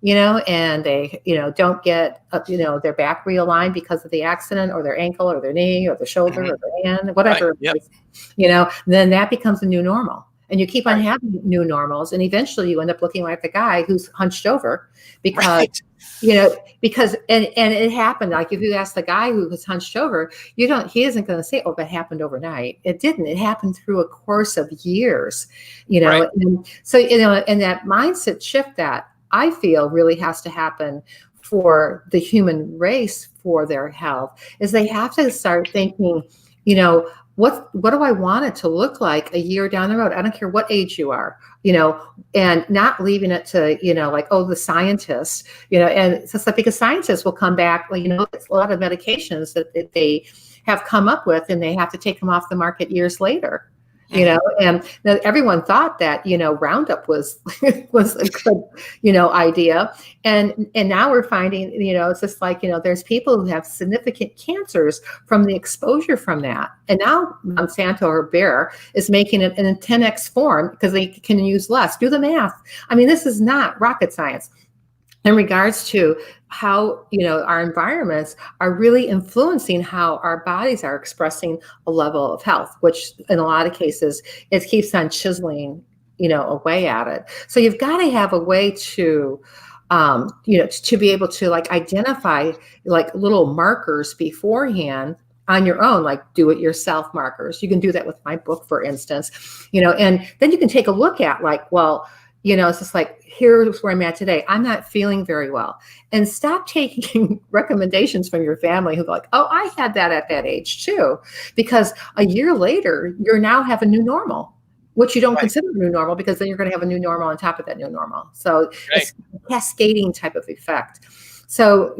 and they, don't get, their back realigned because of the accident, or their ankle or their knee or their shoulder or their hand, whatever, right. Then that becomes a new normal. And you keep on having new normals, and eventually you end up looking like the guy who's hunched over because, and it happened. Like if you ask the guy who was hunched over, he isn't going to say, oh, that happened overnight. It didn't. It happened through a course of years, Right. And so, and that mindset shift that I feel really has to happen for the human race for their health is they have to start thinking, what do I want it to look like a year down the road? I don't care what age you are, and not leaving it to, like, oh, the scientists, and it's just like, because scientists will come back, it's a lot of medications that they have come up with, and they have to take them off the market years later. And everyone thought that, Roundup was was a good, idea. And now we're finding, it's just like, there's people who have significant cancers from the exposure from that. And now Monsanto or Bayer is making it in a 10x form because they can use less. Do the math. I mean, this is not rocket science in regards to how, our environments are really influencing how our bodies are expressing a level of health, which in a lot of cases, it keeps on chiseling, away at it. So you've got to have a way to, to be able to like identify like little markers beforehand on your own, like do it yourself markers. You can do that with my book, for instance, and then you can take a look at like, well, it's just like, here's where I'm at today. I'm not feeling very well. And stop taking recommendations from your family who's like, oh, I had that at that age too. Because a year later, you're now have a new normal, which you don't consider a new normal, because then you're going to have a new normal on top of that new normal. So it's a cascading type of effect. So,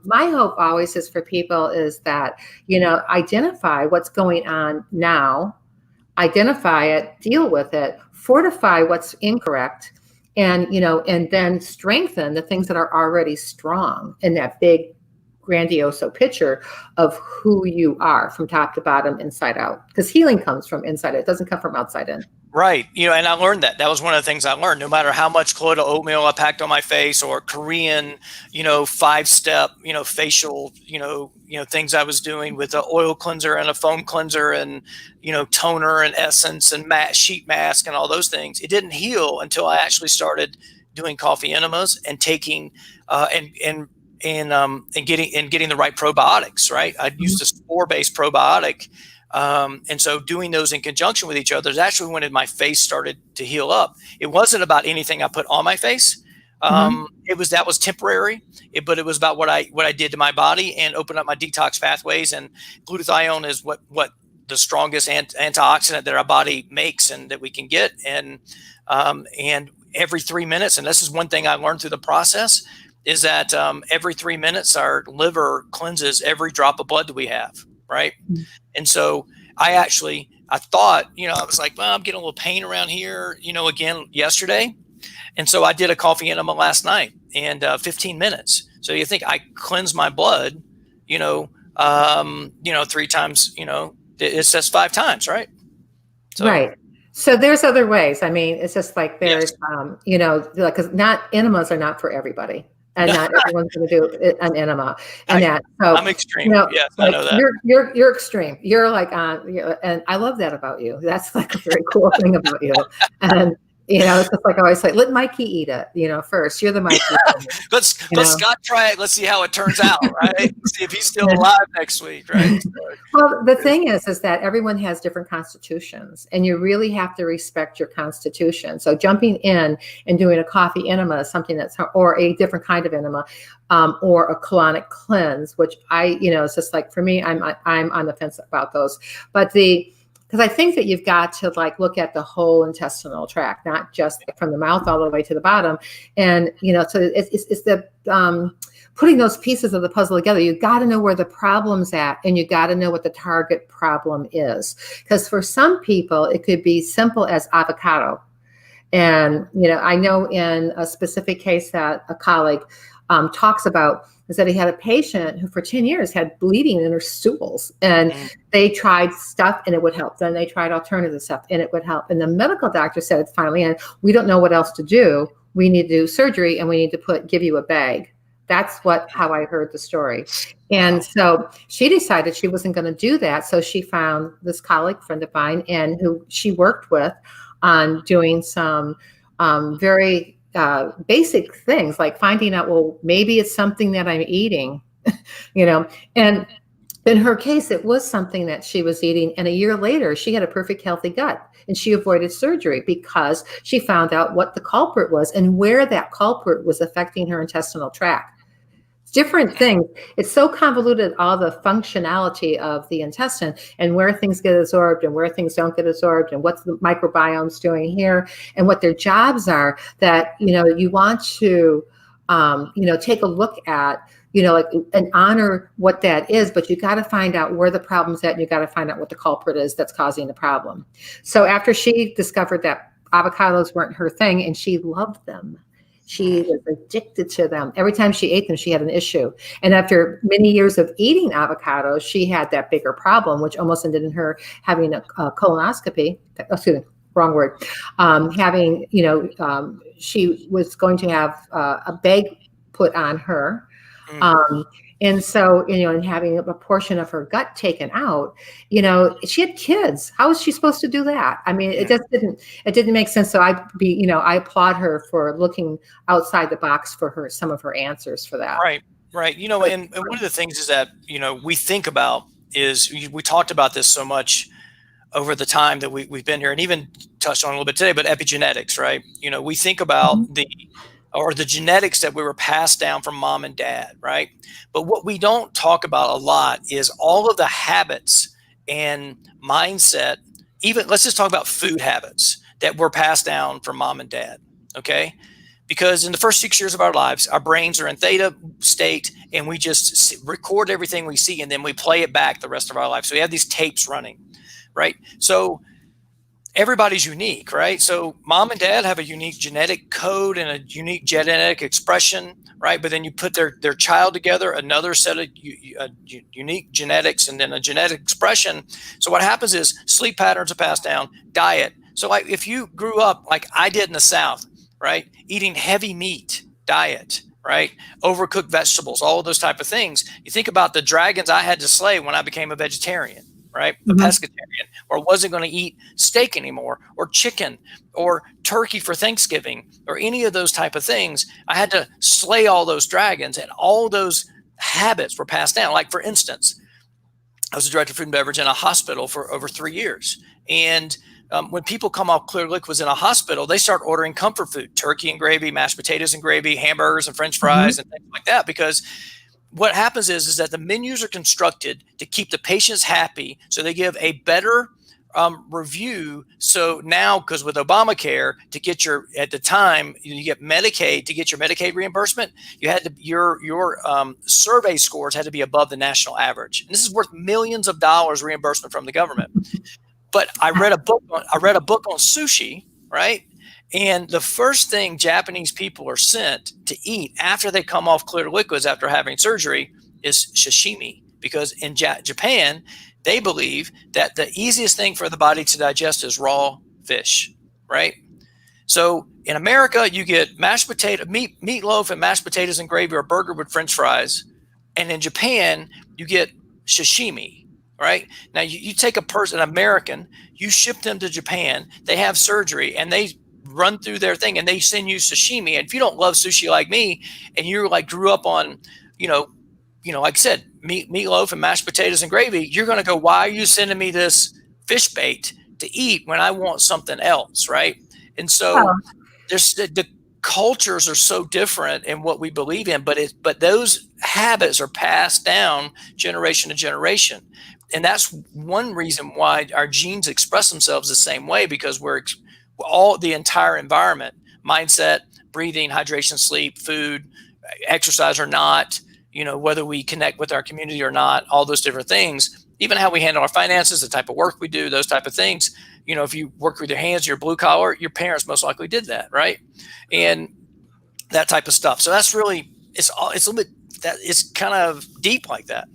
my hope always is for people is that, identify what's going on now, identify it, deal with it, fortify what's incorrect, and and then strengthen the things that are already strong in that big grandiose picture of who you are from top to bottom, inside out, because healing comes from inside. It doesn't come from outside in. Right. And I learned that. That was one of the things I learned. No matter how much colloidal oatmeal I packed on my face, or Korean, 5-step, facial, things I was doing with an oil cleanser and a foam cleanser and, toner and essence and sheet mask and all those things, it didn't heal until I actually started doing coffee enemas and taking and getting the right probiotics. Right. I used a spore-based probiotic. And so doing those in conjunction with each other is actually when my face started to heal up. It wasn't about anything I put on my face. That was temporary, but it was about what I did to my body and open up my detox pathways. And glutathione is what the strongest antioxidant that our body makes and that we can get. And every 3 minutes, and this is one thing I learned through the process, is that every 3 minutes our liver cleanses every drop of blood that we have. Right. And so I thought, I was like, well, I'm getting a little pain around here, again yesterday. And so I did a coffee enema last night and 15 minutes. So you think I cleanse my blood, 3 times, it says 5 times, right? So, Right. So there's other ways. I mean, it's just like yes. there's, like, because not enemas are not for everybody, and not everyone's going to do an enema, and that. So I'm extreme. Yes, I like know that. you're extreme. You're like and I love that about you. That's like a very cool thing about you, and. It's just like I always say, let Mikey eat it, first. You're the Mikey. Let Scott try it. Let's see how it turns out, right? See if he's still alive next week, right? Well, the thing is that everyone has different constitutions, and you really have to respect your constitution. So jumping in and doing a coffee enema is something or a different kind of enema, or a colonic cleanse, which it's just like, for me, I'm on the fence about those. But because I think that you've got to look at the whole intestinal tract, not just from the mouth all the way to the bottom. And, so it's the putting those pieces of the puzzle together. You've got to know where the problem's at, and you got to know what the target problem is. Because for some people, it could be simple as avocado. And, I know in a specific case that a colleague talks about, is that he had a patient who for 10 years had bleeding in her stools, and they tried stuff and it would help. Then they tried alternative stuff and it would help. And the medical doctor said finally, and we don't know what else to do. We need to do surgery, and we need to give you a bag. That's how I heard the story. And so she decided she wasn't going to do that. So she found this colleague friend of mine, and who she worked with on doing some very basic things, like finding out, well, maybe it's something that I'm eating, and in her case, it was something that she was eating. And a year later, she had a perfect healthy gut, and she avoided surgery because she found out what the culprit was and where that culprit was affecting her intestinal tract. Different things. It's so convoluted, all the functionality of the intestine and where things get absorbed and where things don't get absorbed, and what the microbiome's doing here and what their jobs are, that, you want to, take a look at, and honor what that is, but you got to find out where the problem's at, and you got to find out what the culprit is that's causing the problem. So after she discovered that avocados weren't her thing, and she loved them, she was addicted to them. Every time she ate them, she had an issue. And after many years of eating avocados, she had that bigger problem, which almost ended in her having a colonoscopy. Excuse me, wrong word. She was going to have a bag put on her. And so, and having a portion of her gut taken out, she had kids. How was she supposed to do that? I mean, it didn't make sense. So I applaud her for looking outside the box for some of her answers for that. Right. And one of the things is that, we think about is, we talked about this so much over the time that we've been here, and even touched on a little bit today, but epigenetics, right? We think about the genetics that we were passed down from mom and dad, right? But what we don't talk about a lot is all of the habits and mindset. Even let's just talk about food habits that were passed down from mom and dad, okay? Because in the first 6 years of our lives, our brains are in theta state, and we just record everything we see, and then we play it back the rest of our life. So we have these tapes running, right? So everybody's unique, right? So mom and dad have a unique genetic code and a unique genetic expression, right? But then you put their child together, another set of unique genetics, and then a genetic expression. So what happens is sleep patterns are passed down, diet. So like if you grew up like I did in the South, right? Eating heavy meat diet, right? Overcooked vegetables, all of those type of things. You think about the dragons I had to slay when I became a vegetarian, right? A pescatarian, or wasn't going to eat steak anymore, or chicken, or turkey for Thanksgiving, or any of those type of things. I had to slay all those dragons, and all those habits were passed down. Like, for instance, I was a director of food and beverage in a hospital for over 3 years. And when people come off clear liquids in a hospital, they start ordering comfort food, turkey and gravy, mashed potatoes and gravy, hamburgers and French fries and things like that, because what happens is that the menus are constructed to keep the patients happy, so they give a better review. So now, because with Obamacare, to get your, at the time you get Medicaid, to get your Medicaid reimbursement, you had to, your survey scores had to be above the national average. And this is worth millions of dollars reimbursement from the government. But I read a book on sushi, right? And the first thing Japanese people are sent to eat after they come off clear liquids after having surgery is sashimi, because in Japan, they believe that the easiest thing for the body to digest is raw fish, right? So in America, you get mashed potato, meatloaf and mashed potatoes and gravy, or burger with French fries. And in Japan, you get sashimi, right? Now you take a person, an American, you ship them to Japan, they have surgery, and they run through their thing, and they send you sashimi. And if you don't love sushi like me, and you like grew up on, like I said, meatloaf and mashed potatoes and gravy, you're going to go, why are you sending me this fish bait to eat when I want something else, right? And so there's the cultures are so different in what we believe in, but those habits are passed down generation to generation. And that's one reason why our genes express themselves the same way, because we're all, the entire environment, mindset, breathing, hydration, sleep, food, exercise or not, whether we connect with our community or not, all those different things, even how we handle our finances, the type of work we do, those type of things. If you work with your hands, you're blue collar, your parents most likely did that, right? And that type of stuff. So that's really, it's a little bit, that it's kind of deep like that.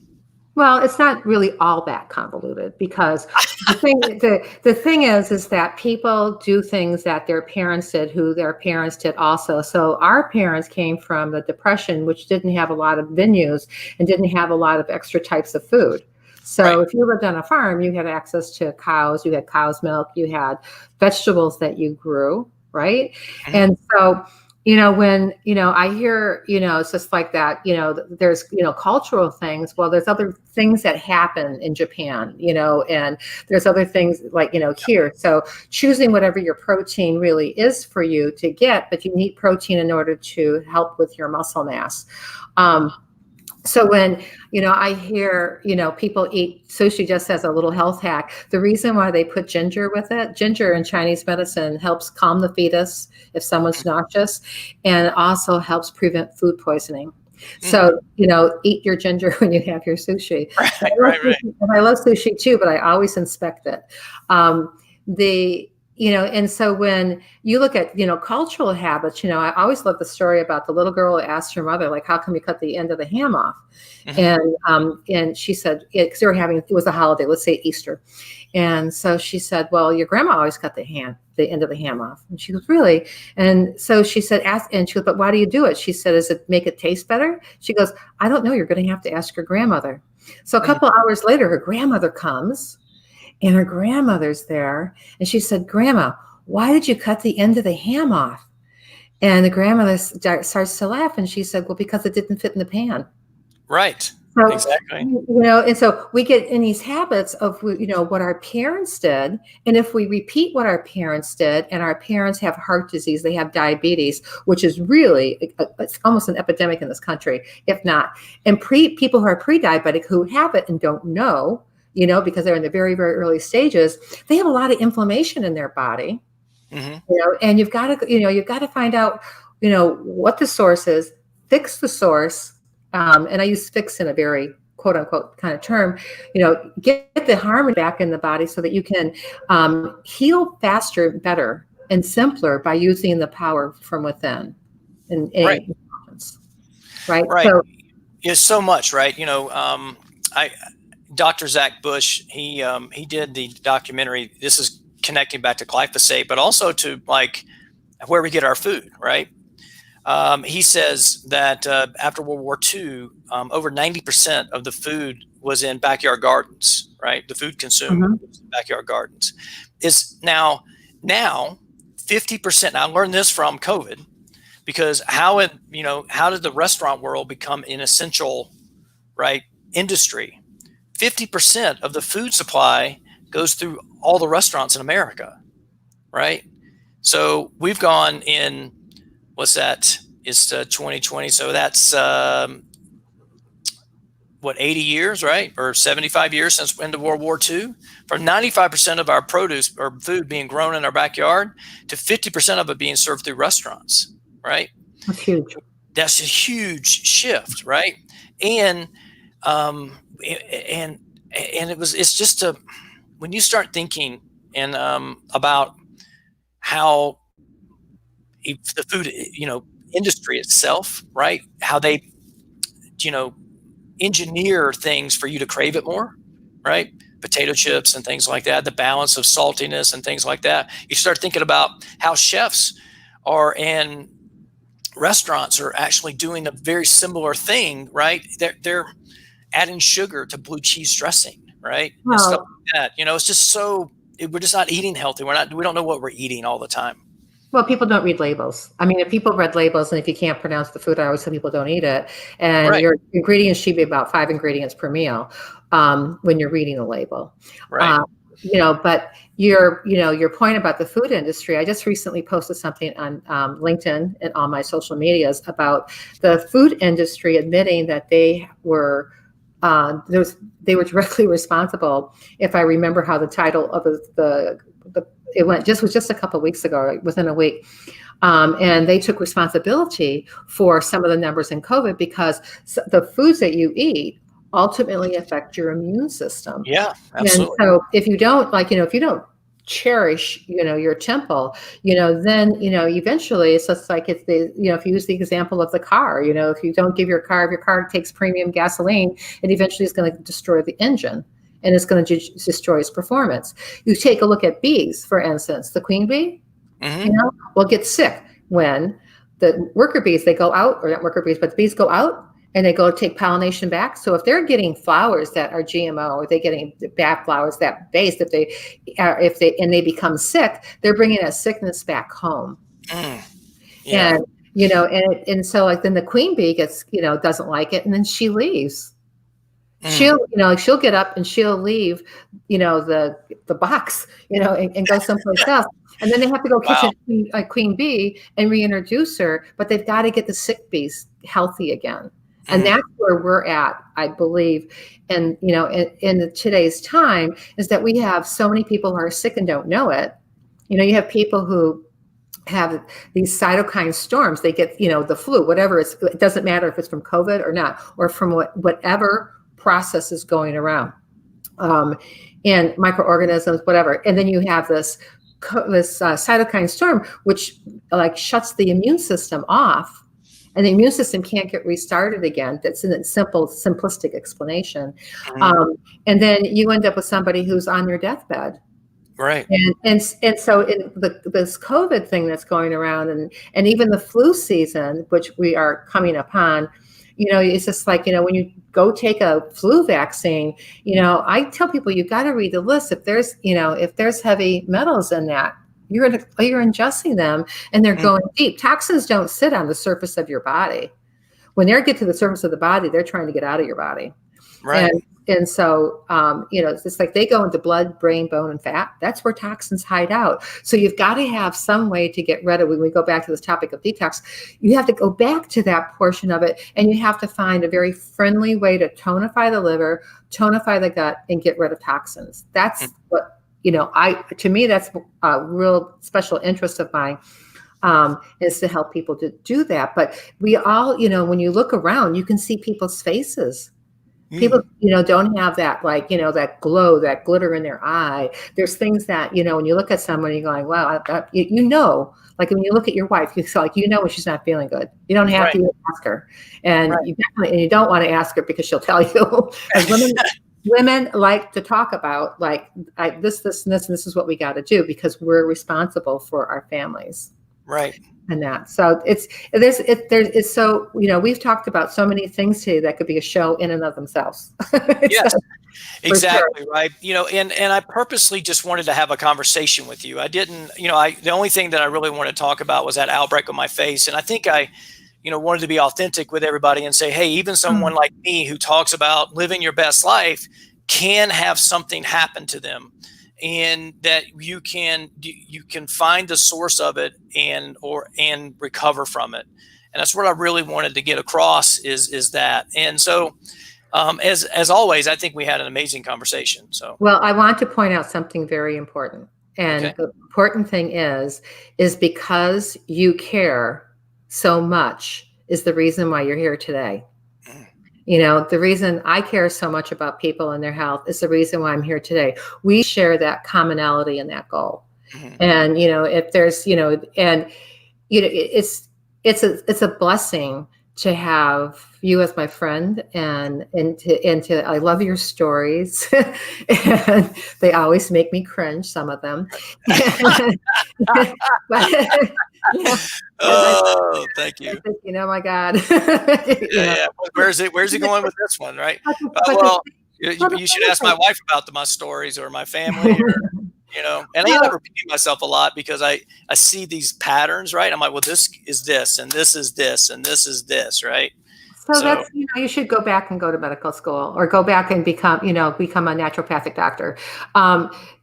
Well, it's not really all that convoluted, because the thing is that people do things that their parents did, who their parents did also. So our parents came from the Depression, which didn't have a lot of venues and didn't have a lot of extra types of food. So if you lived on a farm, you had access to cows, you had cow's milk, you had vegetables that you grew, right? Mm-hmm. And so when, I hear, it's just like that, there's, cultural things. Well, there's other things that happen in Japan, and there's other things like, here. So choosing whatever your protein really is for you to get, but you need protein in order to help with your muscle mass. So when, I hear, people eat sushi just as a little health hack, the reason why they put ginger with it, ginger in Chinese medicine helps calm the fetus if someone's nauseous, and also helps prevent food poisoning. So, eat your ginger when you have your sushi. Right. And I love sushi too, but I always inspect it. And so when you look at, cultural habits, I always love the story about the little girl who asked her mother, like, how come you cut the end of the ham off? Mm-hmm. And she said, because it was a holiday, let's say Easter. And so she said, well, your grandma always cut the end of the ham off. And she goes, really? And so she said, and she goes, but why do you do it? She said, does it make it taste better? She goes, I don't know. You're going to have to ask your grandmother. So a couple hours later, her grandmother comes. And her grandmother's there. And she said, Grandma, why did you cut the end of the ham off? And the grandmother starts to laugh. And she said, well, because it didn't fit in the pan. Right. So, exactly. And so we get in these habits of, what our parents did. And if we repeat what our parents did, and our parents have heart disease, they have diabetes, which is really, it's almost an epidemic in this country, if not. And people who are pre-diabetic who have it and don't know, because they're in the very, very early stages, they have a lot of inflammation in their body, mm-hmm. And you've got to find out, what the source is, fix the source. And I use fix in a very quote unquote kind of term, get the harmony back in the body so that you can heal faster, better, and simpler by using the power from within. Right. Right. So, it's so much, right? Dr. Zach Bush, he did the documentary. This is connecting back to glyphosate, but also to like where we get our food, right? He says that after World War II, over 90% of the food was in backyard gardens, right? The food consumed was in backyard gardens. Is now 50%. Now I learned this from COVID, because how did the restaurant world become an essential, right, industry? 50% of the food supply goes through all the restaurants in America, right? So we've gone in, what's that? It's 2020. So that's, 80 years, right? Or 75 years since the end of World War II, from 95% of our produce or food being grown in our backyard to 50% of it being served through restaurants, right? That's huge. That's a huge shift, right? And and it's just when you start thinking and about how the food, industry itself, right? How they, engineer things for you to crave it more, right? Potato chips and things like that, the balance of saltiness and things like that. You start thinking about how chefs are in restaurants are actually doing a very similar thing, right? They're adding sugar to blue cheese dressing, right? And stuff like that. It's just we're just not eating healthy. We don't know what we're eating all the time. Well, people don't read labels. I mean, if people read labels and if you can't pronounce the food, I always tell people don't eat it. And Right. your ingredients should be about 5 ingredients per meal when you're reading the label. Right. But your point about the food industry, I just recently posted something on LinkedIn and all my social medias about the food industry admitting that they were directly responsible. If I remember how the title of it was just a couple of weeks ago, within a week. And they took responsibility for some of the numbers in COVID because the foods that you eat ultimately affect your immune system. Yeah, absolutely. And so if you don't if you don't cherish, your temple, then, eventually it's just like if you use the example of the car, if you don't give if your car takes premium gasoline, it eventually is going to destroy the engine. And it's going to destroy its performance. You take a look at bees, for instance, the queen bee, will get sick when the worker bees, they go out, or not worker bees, but the bees go out and they go take pollination back. So if they're getting flowers that are GMO, or they're getting bad flowers that based, if they become sick, they're bringing that sickness back home. Yeah. And so like then the queen bee gets, doesn't like it, and then she leaves. She'll get up and she'll leave, the box, and go someplace else. And then they have to go catch a queen bee and reintroduce her, but they've got to get the sick bees healthy again. And that's where we're at, I believe. And, in today's time is that we have so many people who are sick and don't know it. You have people who have these cytokine storms. They get, the flu, whatever. It doesn't matter if it's from COVID or not, or from whatever process is going around, and microorganisms, whatever. And then you have this cytokine storm, which like shuts the immune system off, and the immune system can't get restarted again. That's in a simplistic explanation. And then you end up with somebody who's on your deathbed. Right. And so in this COVID thing that's going around, and even the flu season, which we are coming upon, it's just like, when you go take a flu vaccine, I tell people you got to read the list. If there's heavy metals in that, you're ingesting them, and they're going deep. Toxins don't sit on the surface of your body. When they get to the surface of the body, they're trying to get out of your body. Right. And so, it's just like they go into blood, brain, bone, and fat. That's where toxins hide out. So you've got to have some way to get rid of, when we go back to this topic of detox, you have to go back to that portion of it, and you have to find a very friendly way to tonify the liver, tonify the gut, and get rid of toxins. That's what, to me, that's a real special interest of mine. Is to help people to do that. But we all, when you look around, you can see people's faces. People, don't have that, like, that glow, that glitter in their eye. There's things that, when you look at someone, you're going, well, like when you look at your wife, it's like, when she's not feeling good. You don't have to ask her. And you don't want to ask her because she'll tell you. Women like to talk about like this, and this is what we got to do because we're responsible for our families. Right. And that. So it's so, we've talked about so many things today that could be a show in and of themselves. Yes, exactly. Sure. Right. And I purposely just wanted to have a conversation with you. I didn't, the only thing that I really wanted to talk about was that outbreak on my face. And I think I wanted to be authentic with everybody and say, hey, even someone like me who talks about living your best life can have something happen to them. And that you can find the source of it and recover from it. And that's what I really wanted to get across is that. And so As always, I think we had an amazing conversation. So, Well, I want to point out something very important. And okay. the important thing is because you care so much is the reason why you're here today. Mm, You know, the reason I care so much about people and their health is the reason why I'm here today. We share that commonality and that goal. mhm. And, you know, if there's, you know, and, you know, it's a blessing to have you as my friend and to I love your stories and they always make me cringe, some of them. But yeah, as Oh, thank I you. think, you know, my God, you Yeah, know, yeah. Where's he going with this one, right? but Well, well, the you should funny ask my thing, wife about my stories or my family, or and I end up well, repeating myself a lot because I see these patterns, right? I'm like, well, this is this, and this is this, and this is this, right? so So, that's, you know, you should go back and go to medical school or go back and become, you know, become a naturopathic doctor.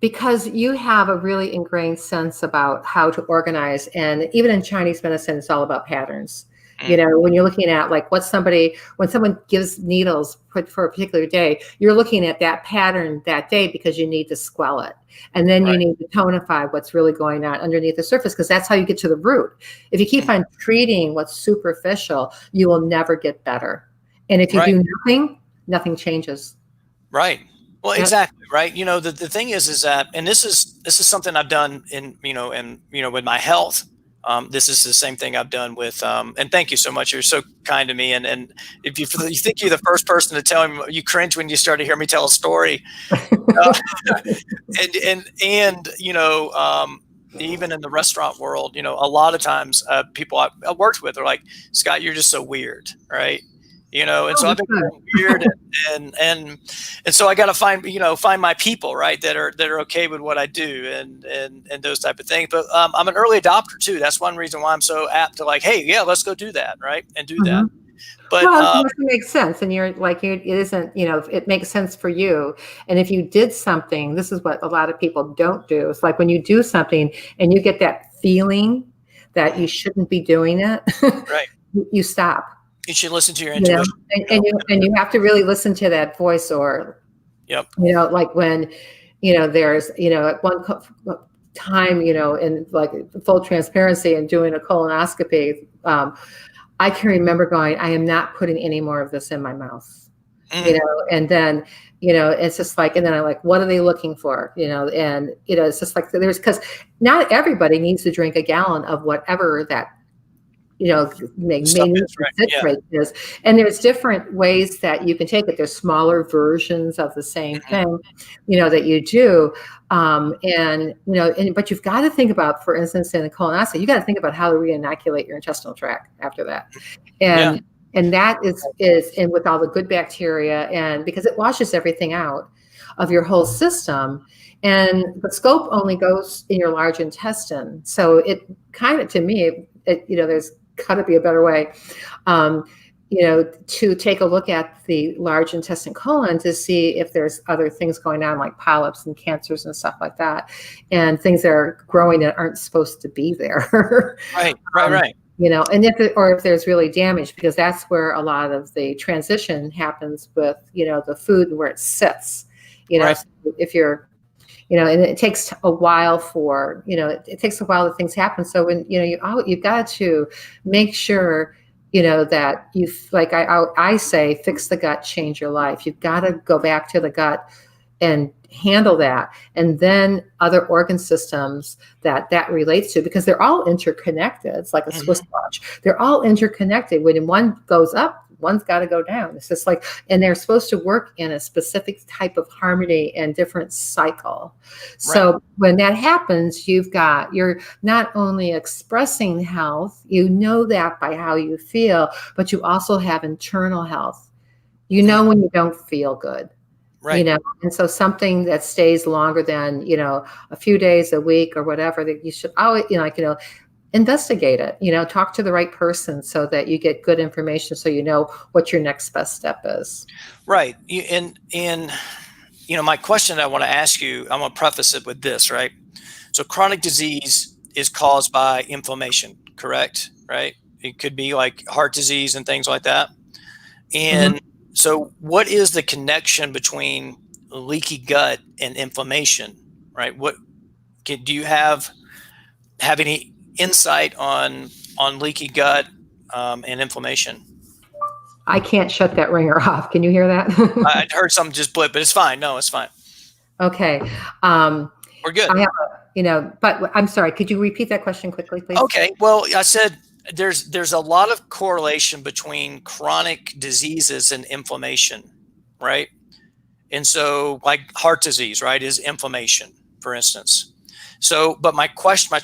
Because you have a really ingrained sense about how to organize. And even in Chinese medicine, it's all about patterns. You mm, know, when you're looking at like when someone gives needles for a particular day, you're looking at that pattern that day because you need to swell it. And then you right, need to tonify what's really going on underneath the surface because that's how you get to the root. If you keep mm, on treating what's superficial, you will never get better. And if you right, do nothing, nothing changes. right. Well, Yep. exactly, right. The thing is that, and this is something I've done with my health. This is the same thing I've done with, and thank you so much. You're so kind to me. And if you think you're the first person to tell me, you cringe when you start to hear me tell a story. Uh, and even in the restaurant world, a lot of times people I worked with are like, Scott, you're just so weird, right? And Oh, so I've that's been good. going weird, and so I got to find my people, right, that are okay with what I do, and those type of things. But I'm an early adopter too. That's one reason why I'm so apt to like, hey, yeah, let's go do that, right, and do that. Mhm. But Well, it makes sense. And you're like, it isn't, you know, it makes sense for you. And if you did something, this is what a lot of people don't do. It's like when you do something and you get that feeling that you mhm, shouldn't be doing it, right, you stop, you should listen to your you know, intuition. and you have to really listen to that voice or, Yep. you know, like when, you know, there's, you know, at one time, you know, in like full transparency and doing a colonoscopy, I can remember going, I am not putting any more of this in my mouth, you Mm, know, and then, you know, it's just like, and then I'm like, what are they looking for? You know, and, you know, it's just like, because not everybody needs to drink a gallon of whatever that, you know, the stuff magnesium is right. Yeah. citrate is. And there's different ways that you can take it. There's smaller versions of the same Mhm. thing, you know, that you do. And, you know, but you've got to think about, for instance, in the colonoscopy, you got to think about how to re-inoculate your intestinal tract after that. Yeah. And that is and with all the good bacteria and because it washes everything out of your whole system. And the scope only goes in your large intestine. So it kind of, to me, you know, there's got to be a better way, um, you know, to take a look at the large intestine colon to see if there's other things going on like polyps and cancers and stuff like that, and things that are growing that aren't supposed to be there. Right. Right. um, Right. you know, and if there's really damage, because that's where a lot of the transition happens with, you know, the food and where it sits, you know, Right. so if you're, you know, and it takes a while for, you know, it takes a while that things happen. So when, you know, you've got to make sure, you know, that like I say, fix the gut, change your life. You've got to go back to the gut and handle that. And then other organ systems that relates to, because they're all interconnected. It's like a Swiss Mhm. watch. They're all interconnected. When one goes up, one's got to go down. It's just like, and they're supposed to work in a specific type of harmony and different cycle. Right. So when that happens, you're not only expressing health, you know that by how you feel, but you also have internal health. You Mm. know when you don't feel good, you Right. know, and so something that stays longer than, you know, a few days, a week or whatever, that you should always, you know, like, you know, investigate it, you know, talk to the right person so that you get good information so you know what your next best step is. Right. And my question I want to ask you, I'm going to preface it with this, right? So chronic disease is caused by inflammation, correct? Right? It could be like heart disease and things like that. Mhm. And So what is the connection between leaky gut and inflammation, right? Do you have any insight on leaky gut and inflammation? I can't shut that ringer off. Can you hear that? I heard something just blip, but it's fine. No, it's fine. Okay. We're good. I have but I'm sorry. Could you repeat that question quickly, please? Okay. Well, I said there's a lot of correlation between chronic diseases and inflammation, right? And so, like heart disease, right, is inflammation, for instance. So, but my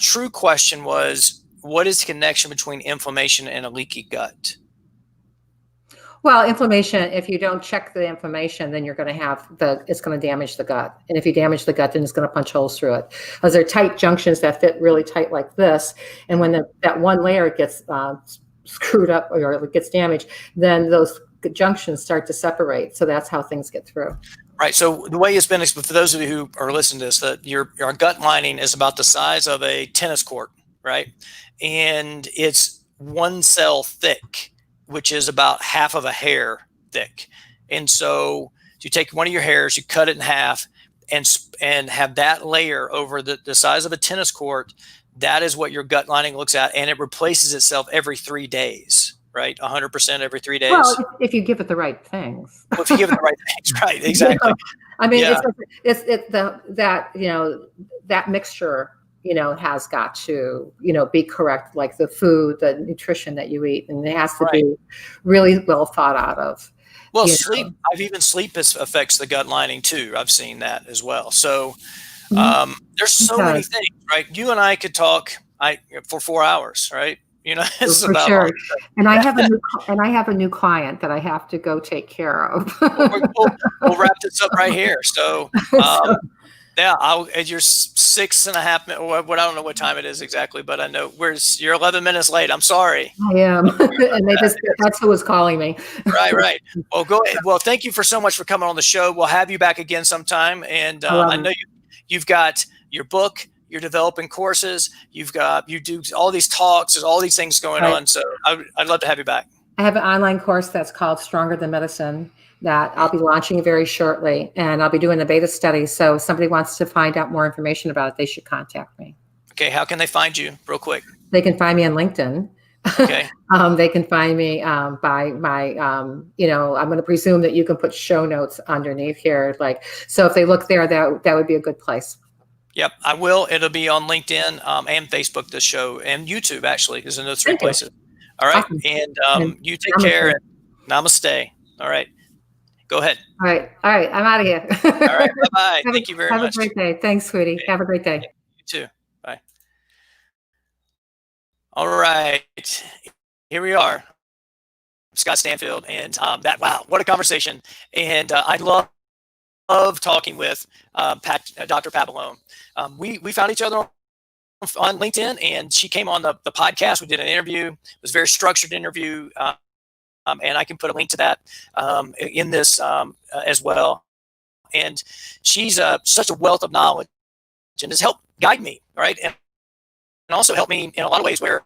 true question was, what is the connection between inflammation and a leaky gut? Well, inflammation, if you don't check the inflammation, then you're going to have it's going to damage the gut. And if you damage the gut, then it's going to punch holes through it. Because they're tight junctions that fit really tight like this. And when that one layer gets screwed up or it gets damaged, then those junctions start to separate. So that's how things get through. Right. So the way it's been, for those of you who are listening to this, that your gut lining is about the size of a tennis court, right? And it's one cell thick, which is about half of a hair thick. And so you take one of your hairs, you cut it in half, and have that layer over the size of a tennis court. That is what your gut lining looks at, and it replaces itself every 3 days. Right, 100% every 3 days. Well, if you give it the right things. Well, if you give it the right things, right? Exactly. I mean, that mixture, has got to, be correct, like the food, the nutrition that you eat, and it has to be really well thought out of. Well, sleep. Sleep affects the gut lining too. I've seen that as well. So there's so many things, right? You and I could talk for 4 hours, right? It's for sure. And I have a new client that I have to go take care of. We'll wrap this up right here. So, yeah, you're 6.5 minutes. I don't know what time it is exactly, but I know you're 11 minutes late. I'm sorry. I am, and that's who was calling me. Right. Well, go ahead. Well, thank you so much for coming on the show. We'll have you back again sometime. And I know you've got your book. You're developing courses. You do all these talks. There's all these things going on. So I'd love to have you back. I have an online course that's called Stronger Than Medicine that I'll be launching very shortly, and I'll be doing a beta study. So if somebody wants to find out more information about it, they should contact me. Okay. How can they find you real quick? They can find me on LinkedIn. Okay. They can find me by my, I'm going to presume that you can put show notes underneath here. So if they look there, that would be a good place. Yep, I will. It'll be on LinkedIn and Facebook, this show, and YouTube, actually, is in those three places. All right. Awesome. And you take care. And namaste. All right. Go ahead. All right. I'm out of here. All right. Bye-bye. Thank you very much. Have a great day. Thanks, sweetie. Okay. Have a great day. You too. Bye. All right. Here we are. Scott Stanfield. And wow, what a conversation. And I love talking with Dr. Pat Boulogne. We found each other on LinkedIn, and she came on the podcast. We did an interview. It was a very structured interview, and I can put a link to that in this as well. And she's such a wealth of knowledge and has helped guide me, right? And also helped me in a lot of ways where,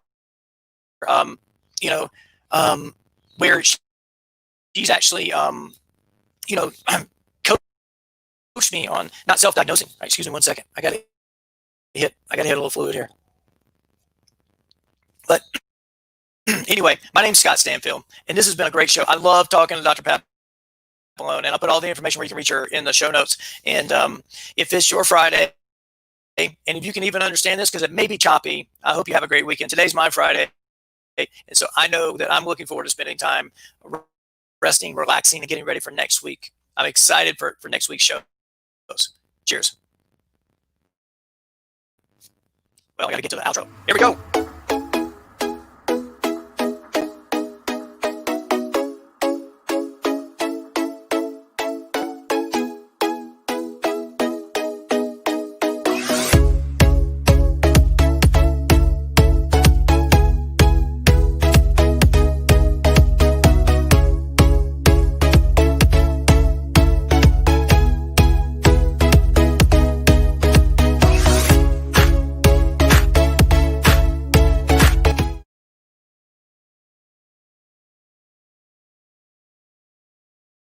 where she's actually, coached me on not self-diagnosing. Right, excuse me 1 second. I gotta hit a little fluid here. But anyway, my name's Scott Stanfield, and this has been a great show. I love talking to Dr. Pat Boulogne, and I'll put all the information where you can reach her in the show notes. And if it's your Friday, and if you can even understand this, because it may be choppy, I hope you have a great weekend. Today's my Friday, and so I know that I'm looking forward to spending time resting, relaxing, and getting ready for next week. I'm excited for next week's show. Cheers. Well, I got to get to the outro. Here we go.